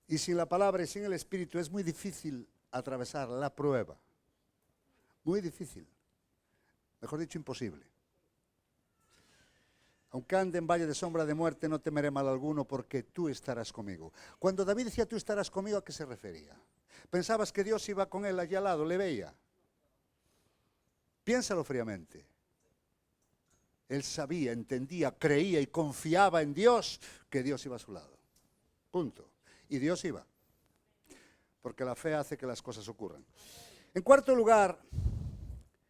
Speaker 1: Y sin la palabra y sin el Espíritu es muy difícil atravesar la prueba. Muy difícil. Mejor dicho, imposible. Aunque ande en valle de sombra de muerte, no temeré mal alguno, porque tú estarás conmigo. Cuando David decía tú estarás conmigo, ¿a qué se refería? ¿Pensabas que Dios iba con él allí al lado? ¿Le veía? Piénsalo fríamente. Él sabía, entendía, creía y confiaba en Dios, que Dios iba a su lado. Punto. Y Dios iba. Porque la fe hace que las cosas ocurran. En cuarto lugar,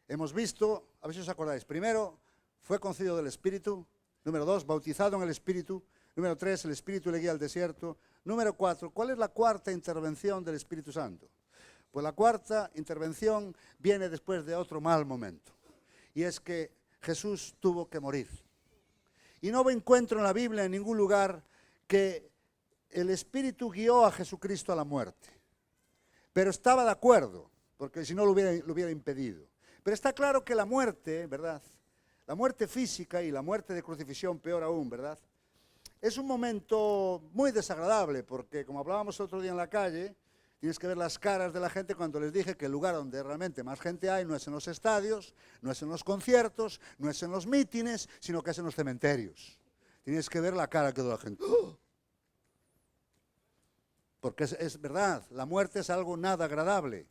Speaker 1: hemos visto, a ver si os acordáis, primero, fue concedido del Espíritu. Número 2, bautizado en el Espíritu. Número 3, el Espíritu le guía al desierto. Número 4, ¿cuál es la cuarta intervención del Espíritu Santo? Pues la cuarta intervención viene después de otro mal momento. Y es que Jesús tuvo que morir. Y no encuentro en la Biblia en ningún lugar que el Espíritu guió a Jesucristo a la muerte. Pero estaba de acuerdo, porque si no lo hubiera impedido. Pero está claro que la muerte, ¿verdad? La muerte física y la muerte de crucifixión, peor aún, ¿verdad? Es un momento muy desagradable, porque como hablábamos otro día en la calle, tienes que ver las caras de la gente cuando les dije que el lugar donde realmente más gente hay no es en los estadios, no es en los conciertos, no es en los mítines, sino que es en los cementerios. Tienes que ver la cara que da la gente. ¡Oh! Porque es verdad, la muerte es algo nada agradable.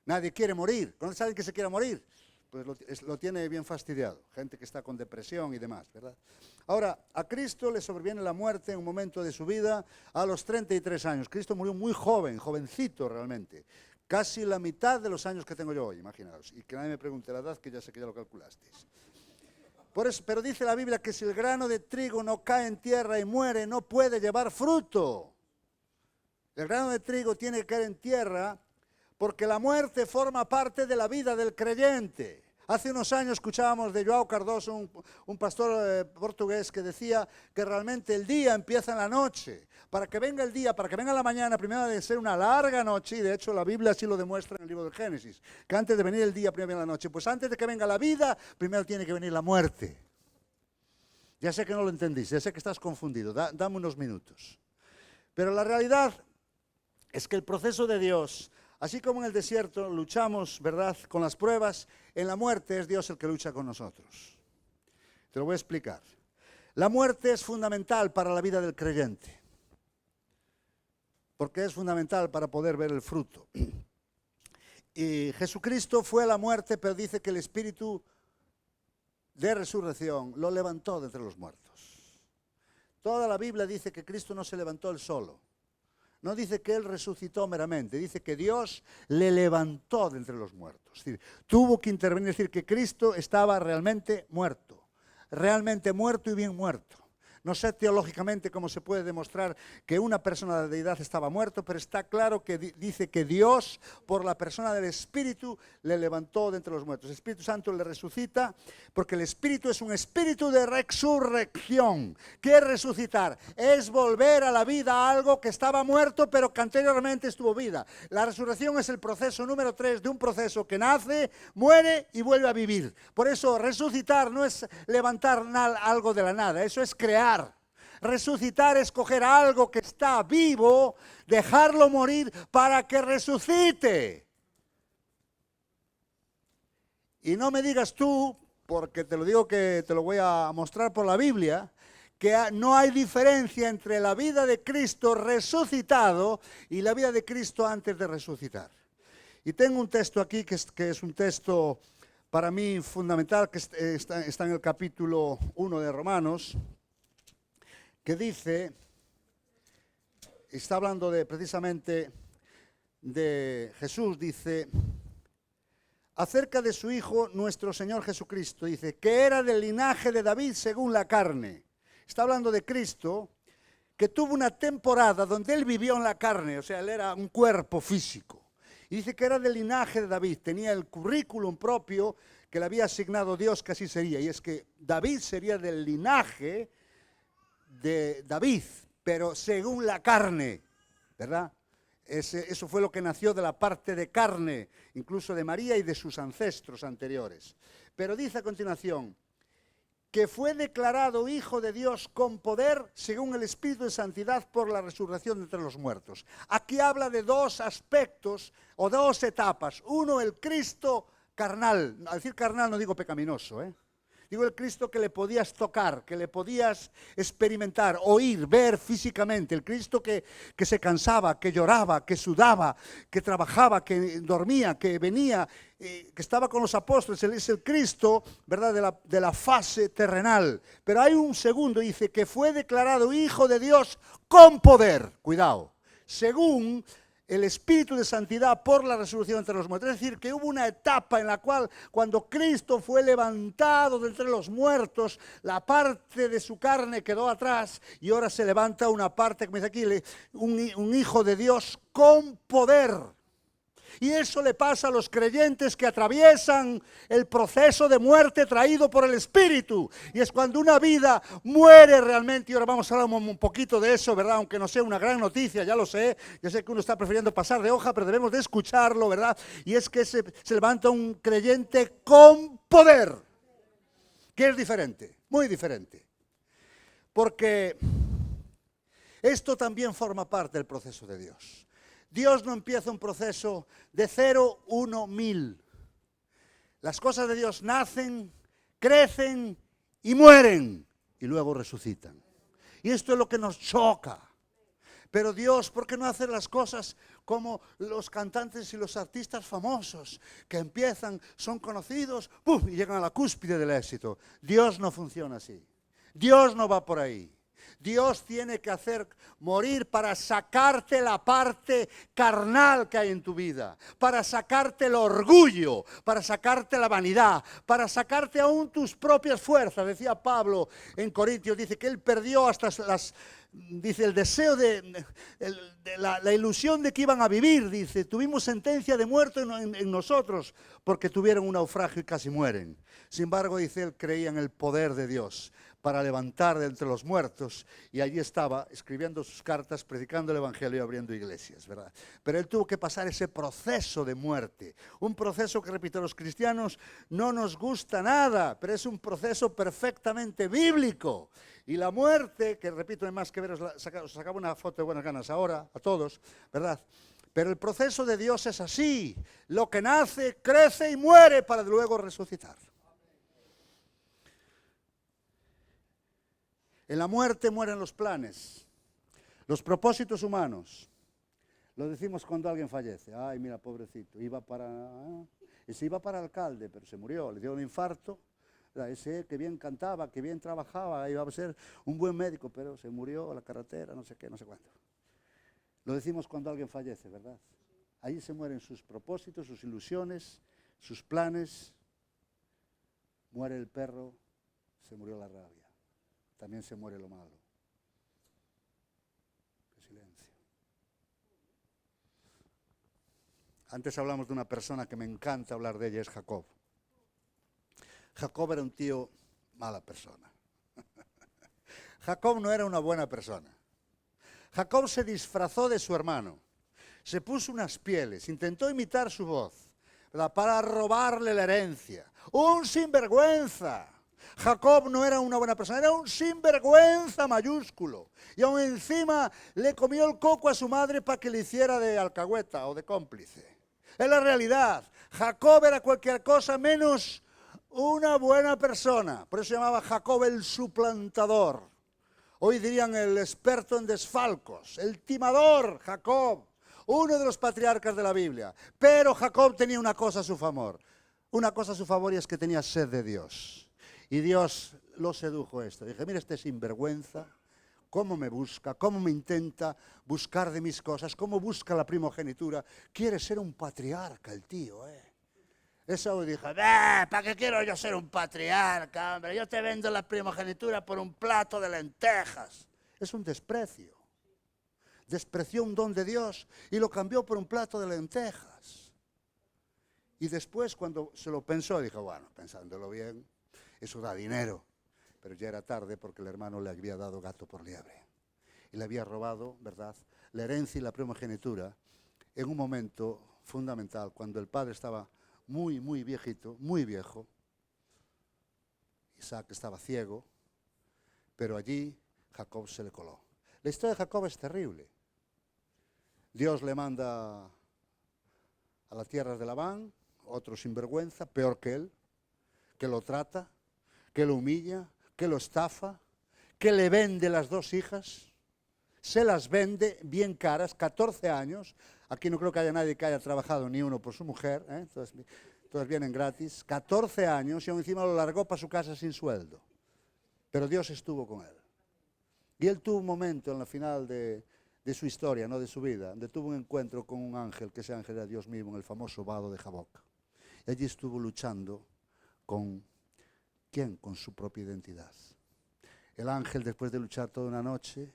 Speaker 1: Nadie quiere morir. ¿Conoces a alguien que se quiera morir? Pues lo tiene bien fastidiado. Gente que está con depresión y demás, ¿verdad? Ahora, a Cristo le sobreviene la muerte en un momento de su vida a los 33 años. Cristo murió muy joven, jovencito realmente. Casi la mitad de los años que tengo yo hoy, imaginaos. Y que nadie me pregunte la edad, que ya sé que ya lo calculasteis. Por eso, pero dice la Biblia que si el grano de trigo no cae en tierra y muere, no puede llevar fruto. El grano de trigo tiene que caer en tierra porque la muerte forma parte de la vida del creyente. Hace unos años escuchábamos de João Cardoso, un pastor portugués, que decía que realmente el día empieza en la noche. Para que venga el día, para que venga la mañana, primero debe ser una larga noche, y de hecho la Biblia así lo demuestra en el libro del Génesis, que antes de venir el día, primero viene la noche. Pues antes de que venga la vida, primero tiene que venir la muerte. Ya sé que no lo entendís, ya sé que estás confundido, dame unos minutos. Pero la realidad es que el proceso de Dios, así como en el desierto luchamos, ¿verdad?, con las pruebas, en la muerte es Dios el que lucha con nosotros. Te lo voy a explicar. La muerte es fundamental para la vida del creyente, porque es fundamental para poder ver el fruto. Y Jesucristo fue a la muerte, pero dice que el Espíritu de resurrección lo levantó de entre los muertos. Toda la Biblia dice que Cristo no se levantó él solo. No dice que Él resucitó meramente, dice que Dios le levantó de entre los muertos. Es decir, tuvo que intervenir, es decir, que Cristo estaba realmente muerto y bien muerto. No sé teológicamente cómo se puede demostrar que una persona de la deidad estaba muerto, pero está claro que dice que Dios, por la persona del Espíritu, le levantó de entre los muertos. El Espíritu Santo le resucita, porque el Espíritu es un espíritu de resurrección. ¿Qué es resucitar? Es volver a la vida a algo que estaba muerto, pero que anteriormente estuvo vida. La resurrección es el proceso número 3 de un proceso que nace, muere y vuelve a vivir. Por eso resucitar no es levantar algo de la nada, eso es crear. Resucitar es coger algo que está vivo, dejarlo morir para que resucite. Y no me digas tú, porque te lo digo que te lo voy a mostrar por la Biblia, que no hay diferencia entre la vida de Cristo resucitado y la vida de Cristo antes de resucitar. Y tengo un texto aquí que es un texto para mí fundamental, que está en el capítulo 1 de Romanos, que dice, está hablando precisamente de Jesús, dice, acerca de su Hijo, nuestro Señor Jesucristo, dice, que era del linaje de David según la carne. Está hablando de Cristo, que tuvo una temporada donde él vivió en la carne, o sea, él era un cuerpo físico. Y dice que era del linaje de David, tenía el currículum propio que le había asignado Dios, que así sería. Y es que David sería del linaje de David, pero según la carne, ¿verdad? Eso fue lo que nació de la parte de carne, incluso de María y de sus ancestros anteriores. Pero dice a continuación, que fue declarado Hijo de Dios con poder según el Espíritu de Santidad por la resurrección de entre los muertos. Aquí habla de dos aspectos o dos etapas. Uno, el Cristo carnal. Al decir carnal no digo pecaminoso, Digo el Cristo que le podías tocar, que le podías experimentar, oír, ver físicamente. El Cristo que se cansaba, que lloraba, que sudaba, que trabajaba, que dormía, que venía, que estaba con los apóstoles. Él es el Cristo, ¿verdad?, de la fase terrenal. Pero hay un segundo, dice, que fue declarado Hijo de Dios con poder. Cuidado. Según el Espíritu de Santidad por la resurrección entre los muertos. Es decir, que hubo una etapa en la cual, cuando Cristo fue levantado de entre los muertos, la parte de su carne quedó atrás y ahora se levanta una parte, como dice aquí, un Hijo de Dios con poder. Y eso le pasa a los creyentes que atraviesan el proceso de muerte traído por el Espíritu. Y es cuando una vida muere realmente, y ahora vamos a hablar un poquito de eso, ¿verdad? Aunque no sea una gran noticia, ya lo sé. Yo sé que uno está prefiriendo pasar de hoja, pero debemos de escucharlo, ¿verdad? Y es que se levanta un creyente con poder, que es diferente, muy diferente. Porque esto también forma parte del proceso de Dios. Dios no empieza un proceso de 0, 1, 1000. Las cosas de Dios nacen, crecen y mueren y luego resucitan. Y esto es lo que nos choca. Pero Dios, ¿por qué no hacer las cosas como los cantantes y los artistas famosos que empiezan, son conocidos, ¡pum!, y llegan a la cúspide del éxito? Dios no funciona así. Dios no va por ahí. Dios tiene que hacer morir para sacarte la parte carnal que hay en tu vida, para sacarte el orgullo, para sacarte la vanidad, para sacarte aún tus propias fuerzas. Decía Pablo en Corintios, dice que él perdió hasta dice el deseo de la ilusión de que iban a vivir. Dice, tuvimos sentencia de muerte en nosotros porque tuvieron un naufragio y casi mueren. Sin embargo, dice, él creía en el poder de Dios para levantar de entre los muertos, y allí estaba escribiendo sus cartas, predicando el Evangelio y abriendo iglesias, ¿verdad? Pero él tuvo que pasar ese proceso de muerte, un proceso que, repito, a los cristianos no nos gusta nada, pero es un proceso perfectamente bíblico. Y la muerte, que repito, no hay más que ver, os sacaba una foto de buenas ganas ahora, a todos, ¿verdad? Pero el proceso de Dios es así, lo que nace, crece y muere para luego resucitar. En la muerte mueren los planes, los propósitos humanos. Lo decimos cuando alguien fallece. Ay, mira, pobrecito, ese iba para alcalde, pero se murió, le dio un infarto. Ese que bien cantaba, que bien trabajaba, iba a ser un buen médico, pero se murió a la carretera, no sé qué, no sé cuánto. Lo decimos cuando alguien fallece, ¿verdad? Allí se mueren sus propósitos, sus ilusiones, sus planes. Muere el perro, se murió la rabia. también se muere lo malo. Qué silencio. Antes hablamos de una persona que me encanta hablar de ella, es Jacob. Jacob era un tío mala persona. Jacob no era una buena persona. Jacob se disfrazó de su hermano, se puso unas pieles, intentó imitar su voz, ¿verdad?, para robarle la herencia. ¡Un sinvergüenza! Jacob no era una buena persona, era un sinvergüenza mayúsculo. Y aún encima le comió el coco a su madre para que le hiciera de alcahueta o de cómplice. Es la realidad. Jacob era cualquier cosa menos una buena persona. Por eso se llamaba Jacob el suplantador. Hoy dirían el experto en desfalcos, el timador Jacob, uno de los patriarcas de la Biblia. Pero Jacob tenía una cosa a su favor. Una cosa a su favor, y es que tenía sed de Dios. Y Dios lo sedujo esto. Dije, mira este sinvergüenza, cómo me busca, cómo me intenta buscar de mis cosas, cómo busca la primogenitura. Quiere ser un patriarca el tío, Eso dije, ¿para qué quiero yo ser un patriarca, hombre? Yo te vendo la primogenitura por un plato de lentejas. Es un desprecio. Despreció un don de Dios y lo cambió por un plato de lentejas. Y después, cuando se lo pensó, dijo, bueno, pensándolo bien, eso da dinero. Pero ya era tarde porque el hermano le había dado gato por liebre. Y le había robado, ¿verdad?, la herencia y la primogenitura en un momento fundamental, cuando el padre estaba muy, muy viejito, muy viejo. Isaac estaba ciego, pero allí Jacob se le coló. La historia de Jacob es terrible. Dios le manda a las tierras de Labán, otro sinvergüenza, peor que él, que lo trata, que lo humilla, que lo estafa, que le vende las dos hijas, se las vende bien caras, 14 años. Aquí no creo que haya nadie que haya trabajado ni uno por su mujer, todas vienen gratis. 14 años y aún encima lo largó para su casa sin sueldo. Pero Dios estuvo con él. Y él tuvo un momento en la final de su historia, no de su vida, donde tuvo un encuentro con un ángel, que ese ángel era Dios mismo, en el famoso vado de Jaboc. Y allí estuvo luchando con ¿quién? Con su propia identidad. El ángel, después de luchar toda una noche,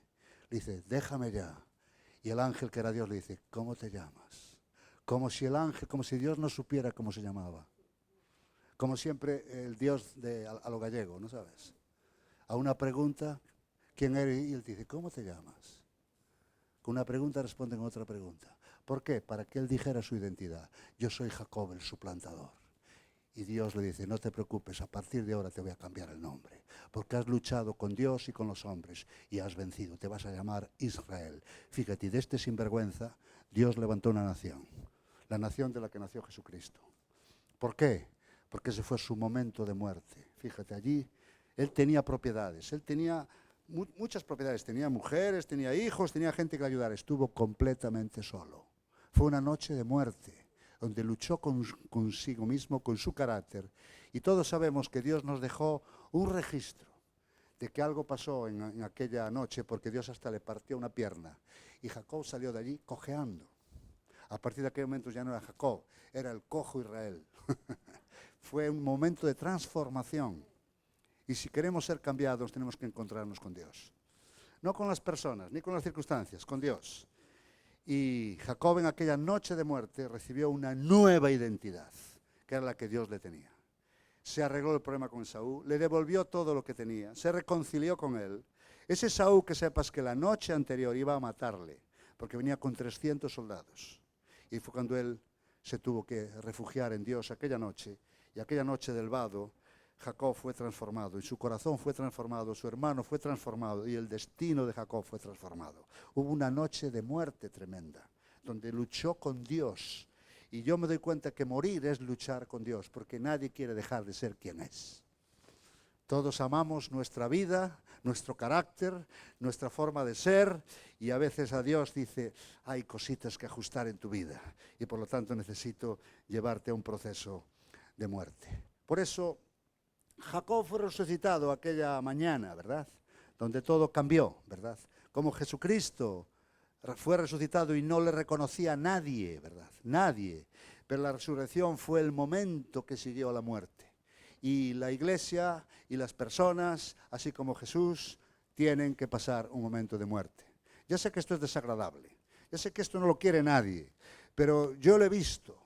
Speaker 1: le dice, déjame ya. Y el ángel, que era Dios, le dice, ¿cómo te llamas? Como si Dios no supiera cómo se llamaba. Como siempre, el Dios a lo gallego, ¿no sabes? A una pregunta, ¿quién eres? Y él dice, ¿cómo te llamas? Con una pregunta responden otra pregunta. ¿Por qué? Para que él dijera su identidad. Yo soy Jacob, el suplantador. Y Dios le dice, no te preocupes, a partir de ahora te voy a cambiar el nombre, porque has luchado con Dios y con los hombres y has vencido, te vas a llamar Israel. Fíjate, de este sinvergüenza, Dios levantó una nación, la nación de la que nació Jesucristo. ¿Por qué? Porque ese fue su momento de muerte. Fíjate, allí él tenía propiedades, él tenía muchas propiedades, tenía mujeres, tenía hijos, tenía gente que le ayudara, estuvo completamente solo. Fue una noche de muerte, donde luchó consigo mismo, con su carácter. Y todos sabemos que Dios nos dejó un registro de que algo pasó en aquella noche, porque Dios hasta le partió una pierna. Y Jacob salió de allí cojeando. A partir de aquel momento ya no era Jacob, era el cojo Israel. Fue un momento de transformación. Y si queremos ser cambiados, tenemos que encontrarnos con Dios. No con las personas, ni con las circunstancias, con Dios. Y Jacob en aquella noche de muerte recibió una nueva identidad, que era la que Dios le tenía. Se arregló el problema con Esaú, le devolvió todo lo que tenía, se reconcilió con él. Ese Esaú, que sepas que la noche anterior iba a matarle, porque venía con 300 soldados. Y fue cuando él se tuvo que refugiar en Dios aquella noche. Y aquella noche del vado, Jacob fue transformado, y su corazón fue transformado, su hermano fue transformado, y el destino de Jacob fue transformado. Hubo una noche de muerte tremenda, donde luchó con Dios. Y yo me doy cuenta que morir es luchar con Dios, porque nadie quiere dejar de ser quien es. Todos amamos nuestra vida, nuestro carácter, nuestra forma de ser, y a veces a Dios dice, hay cositas que ajustar en tu vida, y por lo tanto necesito llevarte a un proceso de muerte. Por eso Jacob fue resucitado aquella mañana, ¿verdad? Donde todo cambió, ¿verdad? Como Jesucristo fue resucitado y no le reconocía a nadie, ¿verdad? Nadie. Pero la resurrección fue el momento que siguió a la muerte. y la iglesia y las personas, así como Jesús, tienen que pasar un momento de muerte. Ya sé que esto es desagradable, ya sé que esto no lo quiere nadie, pero yo lo he visto.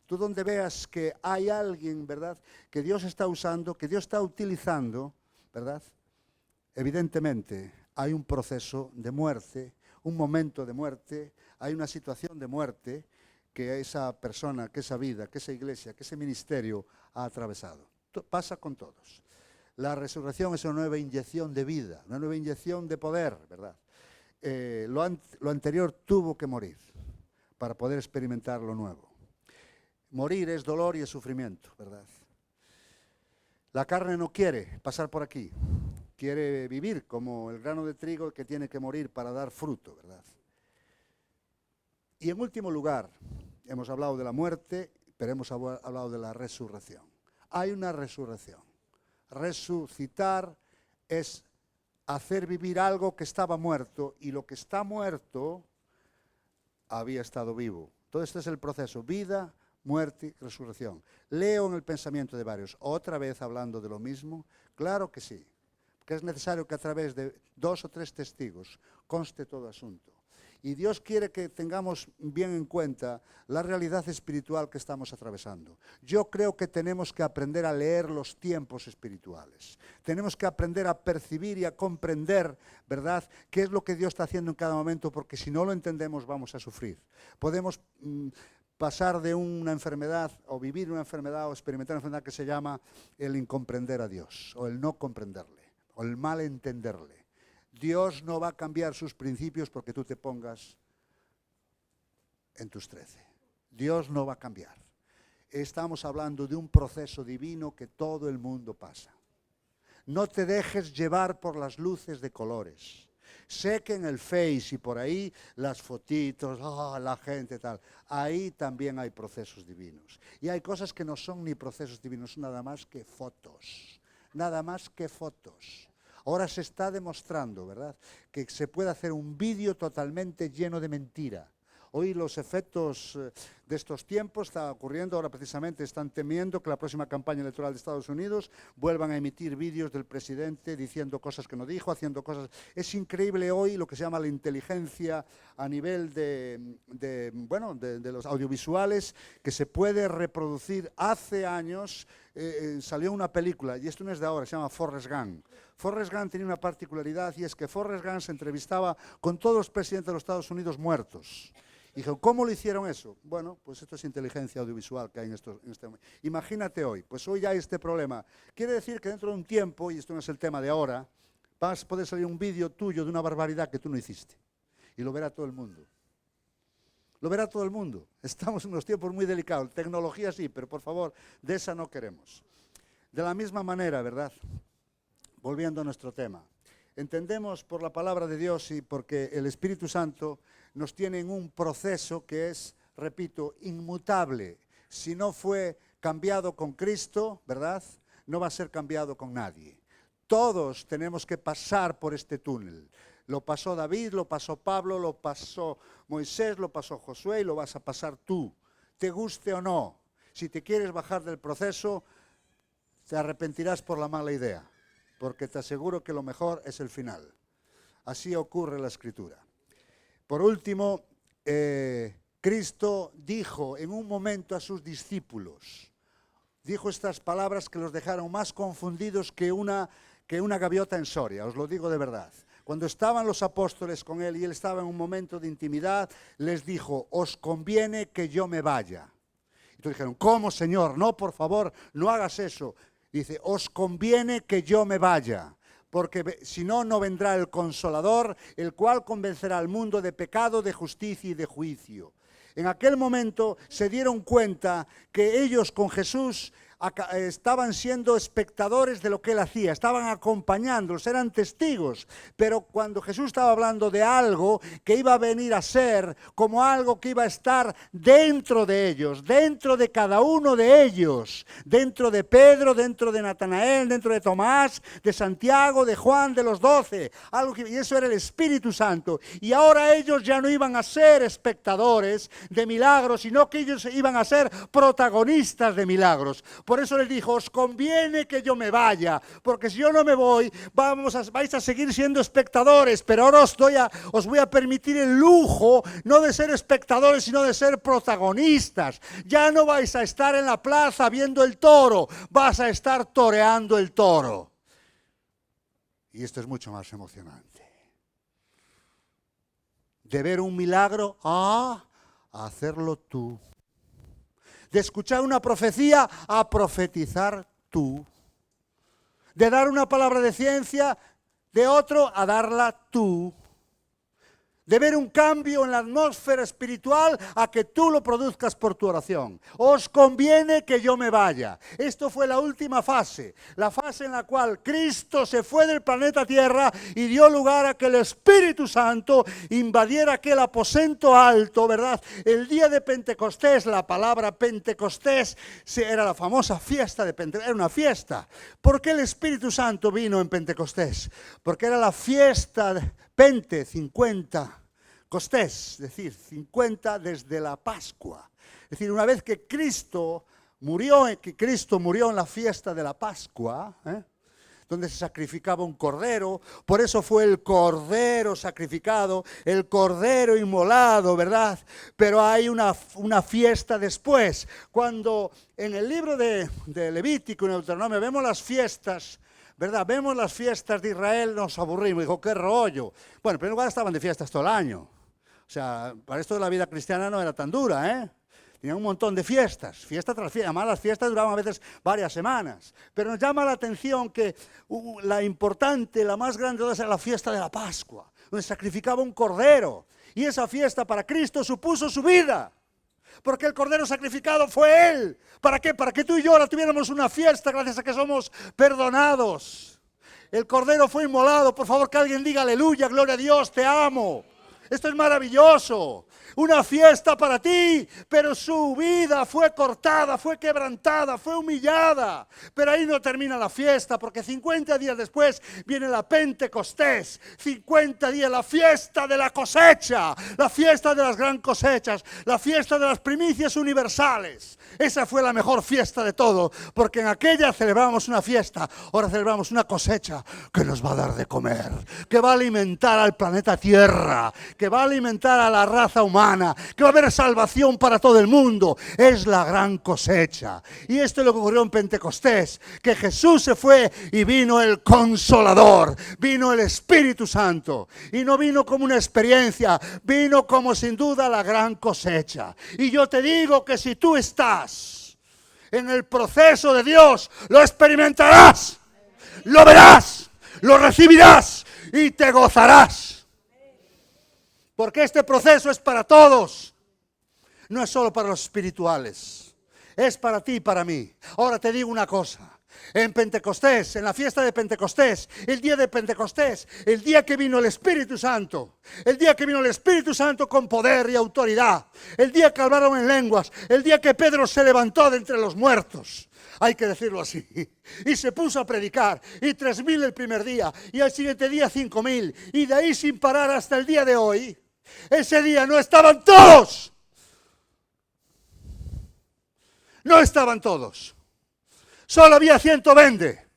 Speaker 1: Tú donde veas que hay alguien, ¿verdad?, que Dios está usando, que Dios está utilizando, ¿verdad?, evidentemente hay un proceso de muerte, un momento de muerte, hay una situación de muerte que esa persona, que esa vida, que esa iglesia, que ese ministerio ha atravesado. Pasa con todos. La resurrección es una nueva inyección de vida, una nueva inyección de poder, ¿verdad? Lo anterior tuvo que morir para poder experimentar lo nuevo. Morir es dolor y es sufrimiento, ¿verdad? La carne no quiere pasar por aquí, quiere vivir como el grano de trigo que tiene que morir para dar fruto, ¿verdad? Y en último lugar, hemos hablado de la muerte, pero hemos hablado de la resurrección. Hay una resurrección. Resucitar es hacer vivir algo que estaba muerto, y lo que está muerto había estado vivo. Todo este es el proceso: vida, muerte y resurrección. Leo en el pensamiento de varios, otra vez hablando de lo mismo. Claro que sí, porque es necesario que a través de 2 o 3 testigos conste todo asunto. Y Dios quiere que tengamos bien en cuenta la realidad espiritual que estamos atravesando. Yo creo que tenemos que aprender a leer los tiempos espirituales. Tenemos que aprender a percibir y a comprender, ¿verdad?, qué es lo que Dios está haciendo en cada momento, porque si no lo entendemos vamos a sufrir. Podemos pasar de una enfermedad, o vivir una enfermedad, o experimentar una enfermedad que se llama el incomprender a Dios, o el no comprenderle, o el mal entenderle. Dios no va a cambiar sus principios porque tú te pongas en tus 13. Dios no va a cambiar. Estamos hablando de un proceso divino que todo el mundo pasa. No te dejes llevar por las luces de colores. Sé que en el Face y por ahí las fotitos, la gente tal, ahí también hay procesos divinos. Y hay cosas que no son ni procesos divinos, son nada más que fotos. Nada más que fotos. Ahora se está demostrando, ¿verdad?, que se puede hacer un vídeo totalmente lleno de mentira. Hoy los efectos de estos tiempos está ocurriendo, ahora precisamente están temiendo que la próxima campaña electoral de Estados Unidos vuelvan a emitir vídeos del presidente diciendo cosas que no dijo, haciendo cosas. Es increíble hoy lo que se llama la inteligencia a nivel de los audiovisuales, que se puede reproducir. Hace años salió una película, y esto no es de ahora, se llama Forrest Gump. Forrest Gump tenía una particularidad, y es que Forrest Gump se entrevistaba con todos los presidentes de los Estados Unidos muertos. Y dijo, ¿cómo lo hicieron eso? Bueno, pues esto es inteligencia audiovisual que hay en este momento. Imagínate hoy, pues hoy ya hay este problema. Quiere decir que dentro de un tiempo, y esto no es el tema de ahora, vas a poder salir un vídeo tuyo de una barbaridad que tú no hiciste. Y lo verá todo el mundo. Lo verá todo el mundo. Estamos en unos tiempos muy delicados. Tecnología sí, pero por favor, de esa no queremos. De la misma manera, ¿verdad?, volviendo a nuestro tema, entendemos por la palabra de Dios y porque el Espíritu Santo nos tiene en un proceso que es, repito, inmutable. Si no fue cambiado con Cristo, ¿verdad?, no va a ser cambiado con nadie. Todos tenemos que pasar por este túnel. Lo pasó David, lo pasó Pablo, lo pasó Moisés, lo pasó Josué, y lo vas a pasar tú, te guste o no. Si te quieres bajar del proceso, te arrepentirás por la mala idea, porque te aseguro que lo mejor es el final. Así ocurre la Escritura. Por último, Cristo dijo en un momento a sus discípulos, dijo estas palabras que los dejaron más confundidos que una gaviota en Soria, os lo digo de verdad. Cuando estaban los apóstoles con él y él estaba en un momento de intimidad, les dijo, os conviene que yo me vaya. Y todos dijeron, ¿cómo, Señor? No, por favor, no hagas eso. Dice, os conviene que yo me vaya, porque si no, no vendrá el Consolador, el cual convencerá al mundo de pecado, de justicia y de juicio. En aquel momento se dieron cuenta que ellos con Jesús estaban siendo espectadores de lo que él hacía, estaban acompañándolos, eran testigos, pero cuando Jesús estaba hablando de algo que iba a venir a ser como algo que iba a estar dentro de ellos, dentro de cada uno de ellos, dentro de Pedro, dentro de Natanael, dentro de Tomás, de Santiago, de Juan, de los 12, y eso era el Espíritu Santo, y ahora ellos ya no iban a ser espectadores de milagros, sino que ellos iban a ser protagonistas de milagros, Por eso les dijo, os conviene que yo me vaya, porque si yo no me voy, vais a seguir siendo espectadores, pero ahora os voy a permitir el lujo, no de ser espectadores, sino de ser protagonistas. Ya no vais a estar en la plaza viendo el toro, vas a estar toreando el toro. Y esto es mucho más emocionante. De ver un milagro a hacerlo tú. De escuchar una profecía a profetizar tú. De dar una palabra de ciencia de otro a darla tú. De ver un cambio en la atmósfera espiritual a que tú lo produzcas por tu oración. Os conviene que yo me vaya. Esto fue la última fase, la fase en la cual Cristo se fue del planeta Tierra y dio lugar a que el Espíritu Santo invadiera aquel aposento alto, ¿verdad? El día de Pentecostés, la palabra Pentecostés era la famosa fiesta de Pentecostés, era una fiesta. ¿Por qué el Espíritu Santo vino en Pentecostés? Porque era la fiesta de Pente, 50. Costés, es decir, 50 desde la Pascua. Es decir, una vez que Cristo murió en la fiesta de la Pascua, donde se sacrificaba un cordero, por eso fue el cordero sacrificado, el cordero inmolado, ¿verdad? Pero hay una fiesta después, cuando en el libro de Levítico y Deuteronomio vemos las fiestas, ¿verdad? Vemos las fiestas de Israel, nos aburrimos, dijo, qué rollo. Bueno, en primer lugar estaban de fiestas todo el año. O sea, para esto de la vida cristiana no era tan dura, ¿eh? Tenían un montón de fiestas, fiesta tras fiesta. Además, las fiestas duraban a veces varias semanas. Pero nos llama la atención que la importante, la más grande de todas era la fiesta de la Pascua, donde sacrificaba un cordero. Y esa fiesta para Cristo supuso su vida. Porque el cordero sacrificado fue Él. ¿Para qué? Para que tú y yo ahora tuviéramos una fiesta gracias a que somos perdonados. El cordero fue inmolado. Por favor, que alguien diga aleluya, gloria a Dios, te amo. Esto es maravilloso. Una fiesta para ti, pero su vida fue cortada, fue quebrantada, fue humillada. Pero ahí no termina la fiesta, porque 50 días después viene la Pentecostés. 50 días, la fiesta de la cosecha, la fiesta de las gran cosechas, la fiesta de las primicias universales. Esa fue la mejor fiesta de todo, porque en aquella celebramos una fiesta, ahora celebramos una cosecha que nos va a dar de comer, que va a alimentar al planeta Tierra, que va a alimentar a la raza humana, que va a haber salvación para todo el mundo. Es la gran cosecha. Y esto es lo que ocurrió en Pentecostés, que Jesús se fue y vino el Consolador, vino el Espíritu Santo. Y no vino como una experiencia, vino como sin duda la gran cosecha. Y yo te digo que si tú estás en el proceso de Dios, lo experimentarás, lo verás, lo recibirás y te gozarás. Porque este proceso es para todos, no es solo para los espirituales, es para ti y para mí. Ahora te digo una cosa, en Pentecostés, en la fiesta de Pentecostés, el día de Pentecostés, el día que vino el Espíritu Santo, el día que vino el Espíritu Santo con poder y autoridad, el día que hablaron en lenguas, el día que Pedro se levantó de entre los muertos, hay que decirlo así, y se puso a predicar, y 3.000 el primer día, y al siguiente día 5.000, y de ahí sin parar hasta el día de hoy. Ese día no estaban todos, no estaban todos, solo había 120.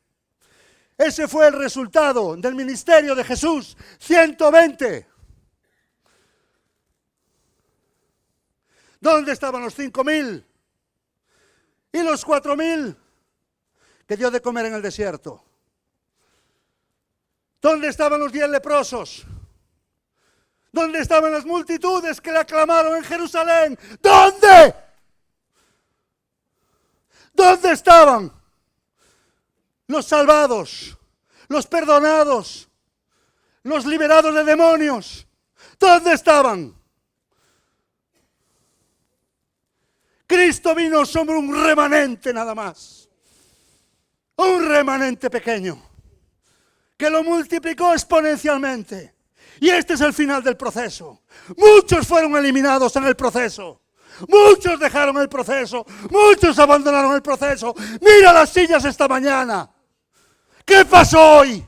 Speaker 1: Ese fue el resultado del ministerio de Jesús, 120. ¿Dónde estaban los 5.000? ¿Y los 4.000 que dio de comer en el desierto? ¿Dónde estaban los 10 leprosos? ¿Dónde estaban las multitudes que le aclamaron en Jerusalén? ¿Dónde? ¿Dónde estaban los salvados, los perdonados, los liberados de demonios? ¿Dónde estaban? Cristo vino sobre un remanente nada más, un remanente pequeño, que lo multiplicó exponencialmente. Y este es el final del proceso. Muchos fueron eliminados en el proceso. Muchos dejaron el proceso. Muchos abandonaron el proceso. Mira las sillas esta mañana. ¿Qué pasó hoy?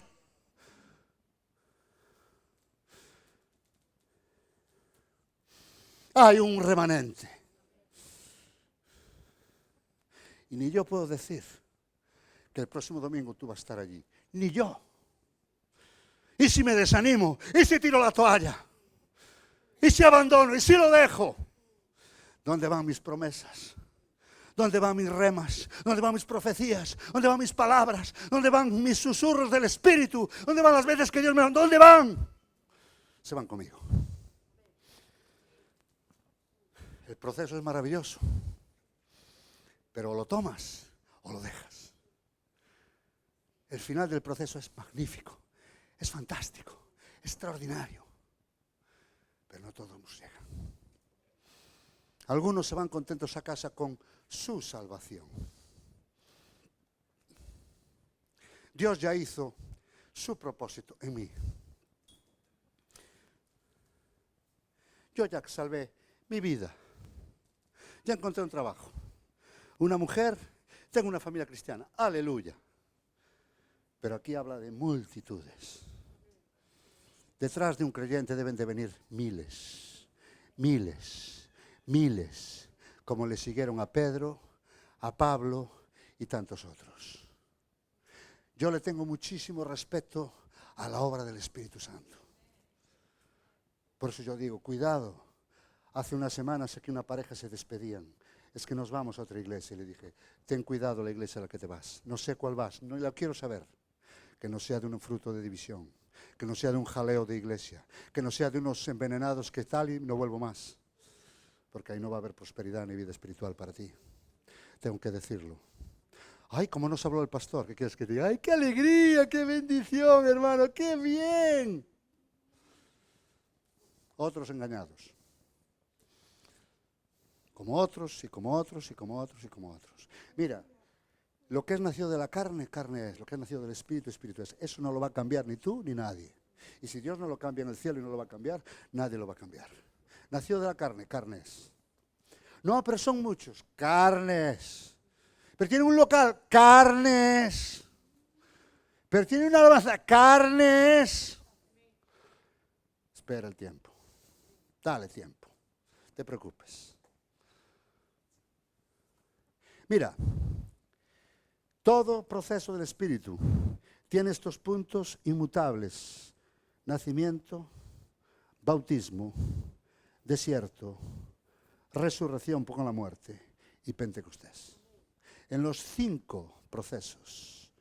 Speaker 1: Hay un remanente. Y ni yo puedo decir que el próximo domingo tú vas a estar allí. Ni yo. ¿Y si me desanimo? ¿Y si tiro la toalla? ¿Y si abandono? ¿Y si lo dejo? ¿Dónde van mis promesas? ¿Dónde van mis remas? ¿Dónde van mis profecías? ¿Dónde van mis palabras? ¿Dónde van mis susurros del Espíritu? ¿Dónde van las veces que Dios me da? ¿Dónde van? Se van conmigo. El proceso es maravilloso, pero o lo tomas o lo dejas. El final del proceso es magnífico, es fantástico, es extraordinario, pero no todos nos llegan. Algunos se van contentos a casa con su salvación. Dios ya hizo su propósito en mí. Yo ya salvé mi vida. Ya encontré un trabajo. Una mujer, tengo una familia cristiana. Aleluya. Pero aquí habla de multitudes. Detrás de un creyente deben de venir miles, miles, miles, como le siguieron a Pedro, a Pablo y tantos otros. Yo le tengo muchísimo respeto a la obra del Espíritu Santo. Por eso yo digo, cuidado. Hace unas semanas aquí una pareja se despedían. Es que nos vamos a otra iglesia. Y le dije, ten cuidado la iglesia a la que te vas. No sé cuál vas, no la quiero saber. Que no sea de un fruto de división. Que no sea de un jaleo de iglesia. Que no sea de unos envenenados que tal y no vuelvo más. Porque ahí no va a haber prosperidad ni vida espiritual para ti. Tengo que decirlo. Ay, como nos habló el pastor. ¿Qué quieres que te diga? Ay, qué alegría, qué bendición, hermano, qué bien. Otros engañados. Como otros, y como otros, y como otros, y como otros. Mira, lo que es nacido de la carne, carne es. Lo que es nacido del Espíritu, Espíritu es. Eso no lo va a cambiar ni tú ni nadie. Y si Dios no lo cambia en el cielo y no lo va a cambiar, nadie lo va a cambiar. Nacido de la carne, carne es. No, pero son muchos, carnes. Pero tiene un local, carnes. Pero tiene una alabanza, carnes. Espera el tiempo. Dale tiempo. No te preocupes. Mira, todo proceso del Espíritu tiene estos puntos inmutables. Nacimiento, bautismo, desierto, resurrección con la muerte y Pentecostés. En los 5 procesos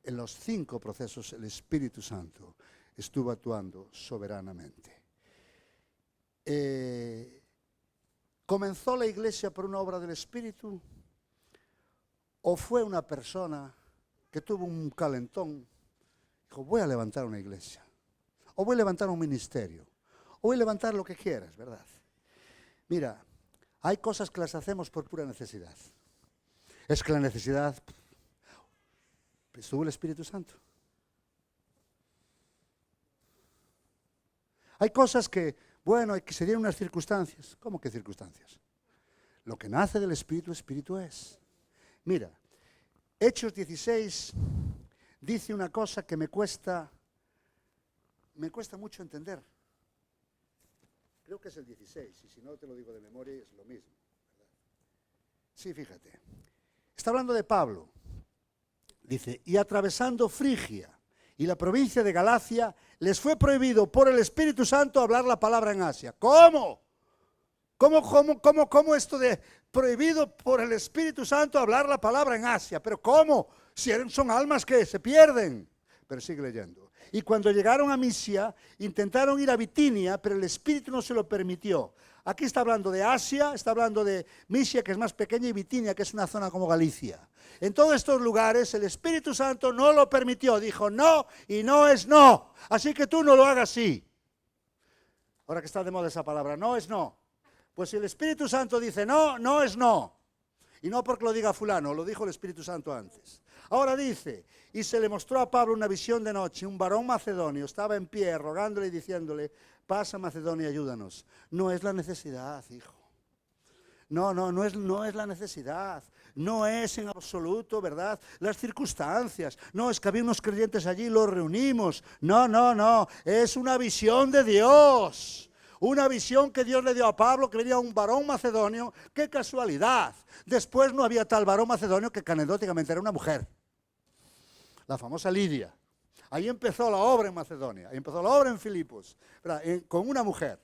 Speaker 1: el Espíritu Santo estuvo actuando soberanamente. ¿Comenzó la iglesia por una obra del Espíritu? ¿O fue una persona que tuvo un calentón? Dijo, voy a levantar una iglesia. O voy a levantar un ministerio. O voy a levantar lo que quieras, ¿verdad? Mira, hay cosas que las hacemos por pura necesidad. Es que la necesidad... ¿Estuvo el Espíritu Santo? Hay cosas que, bueno, que se dieron unas circunstancias. ¿Cómo que circunstancias? Lo que nace del Espíritu, Espíritu es. Mira, Hechos 16 dice una cosa que me cuesta mucho entender. Creo que es el 16, y si no te lo digo de memoria es lo mismo, ¿verdad? Sí, fíjate. Está hablando de Pablo. Dice, y atravesando Frigia y la provincia de Galacia, les fue prohibido por el Espíritu Santo hablar la palabra en Asia. ¿Cómo? ¿Cómo esto de prohibido por el Espíritu Santo hablar la palabra en Asia? ¿Pero cómo? Si son almas que se pierden. Pero sigue leyendo. Y cuando llegaron a Misia, intentaron ir a Bitinia, pero el Espíritu no se lo permitió. Aquí está hablando de Asia, está hablando de Misia, que es más pequeña, y Bitinia, que es una zona como Galicia. En todos estos lugares el Espíritu Santo no lo permitió. Dijo no y no es no. Así que tú no lo hagas sí. Ahora que está de moda esa palabra, no es no. Pues si el Espíritu Santo dice no, no es no. Y no porque lo diga fulano, lo dijo el Espíritu Santo antes. Ahora dice, y se le mostró a Pablo una visión de noche, un varón macedonio estaba en pie rogándole y diciéndole, pasa Macedonia y ayúdanos. No es la necesidad, hijo. No es la necesidad. No es en absoluto, ¿verdad? Las circunstancias. No, es que había unos creyentes allí, los reunimos. No. Es una visión de Dios. Una visión que Dios le dio a Pablo, que venía un varón macedonio. ¡Qué casualidad! Después no había tal varón macedonio que anecdóticamente era una mujer. La famosa Lidia. Ahí empezó la obra en Macedonia, ahí empezó la obra en Filipos, con una mujer.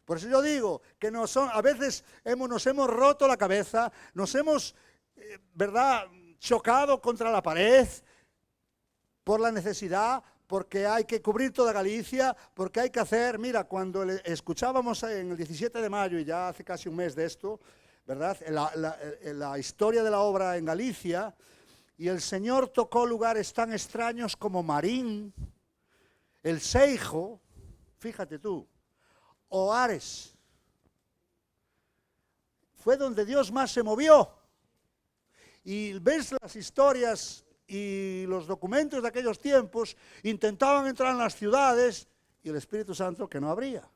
Speaker 1: Por eso yo digo que a veces nos hemos roto la cabeza, nos hemos, chocado contra la pared por la necesidad, porque hay que cubrir toda Galicia, porque hay que hacer, mira, cuando escuchábamos en el 17 de mayo, y ya hace casi un mes de esto, ¿verdad? La historia de la obra en Galicia, y el Señor tocó lugares tan extraños como Marín, el Seijo, fíjate tú, o Ares. Fue donde Dios más se movió. Y ves las historias y los documentos de aquellos tiempos, intentaban entrar en las ciudades y el Espíritu Santo que no abría.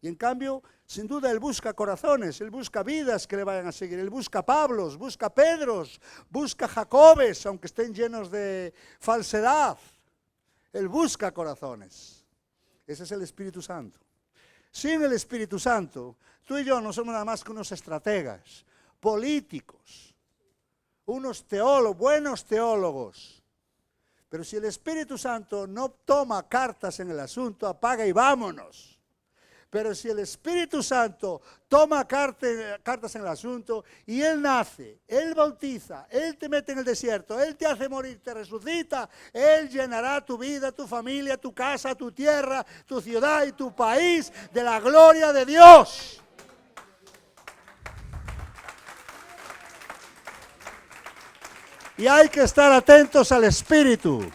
Speaker 1: Y en cambio, sin duda, Él busca corazones, Él busca vidas que le vayan a seguir, Él busca Pablos, busca Pedros, busca Jacobes, aunque estén llenos de falsedad. Él busca corazones. Ese es el Espíritu Santo. Sin el Espíritu Santo, tú y yo no somos nada más que unos estrategas, políticos, unos teólogos, buenos teólogos. Pero si el Espíritu Santo no toma cartas en el asunto, apaga y vámonos. Pero si el Espíritu Santo toma cartas en el asunto y Él nace, Él bautiza, Él te mete en el desierto, Él te hace morir, te resucita, Él llenará tu vida, tu familia, tu casa, tu tierra, tu ciudad y tu país de la gloria de Dios. Y hay que estar atentos al Espíritu.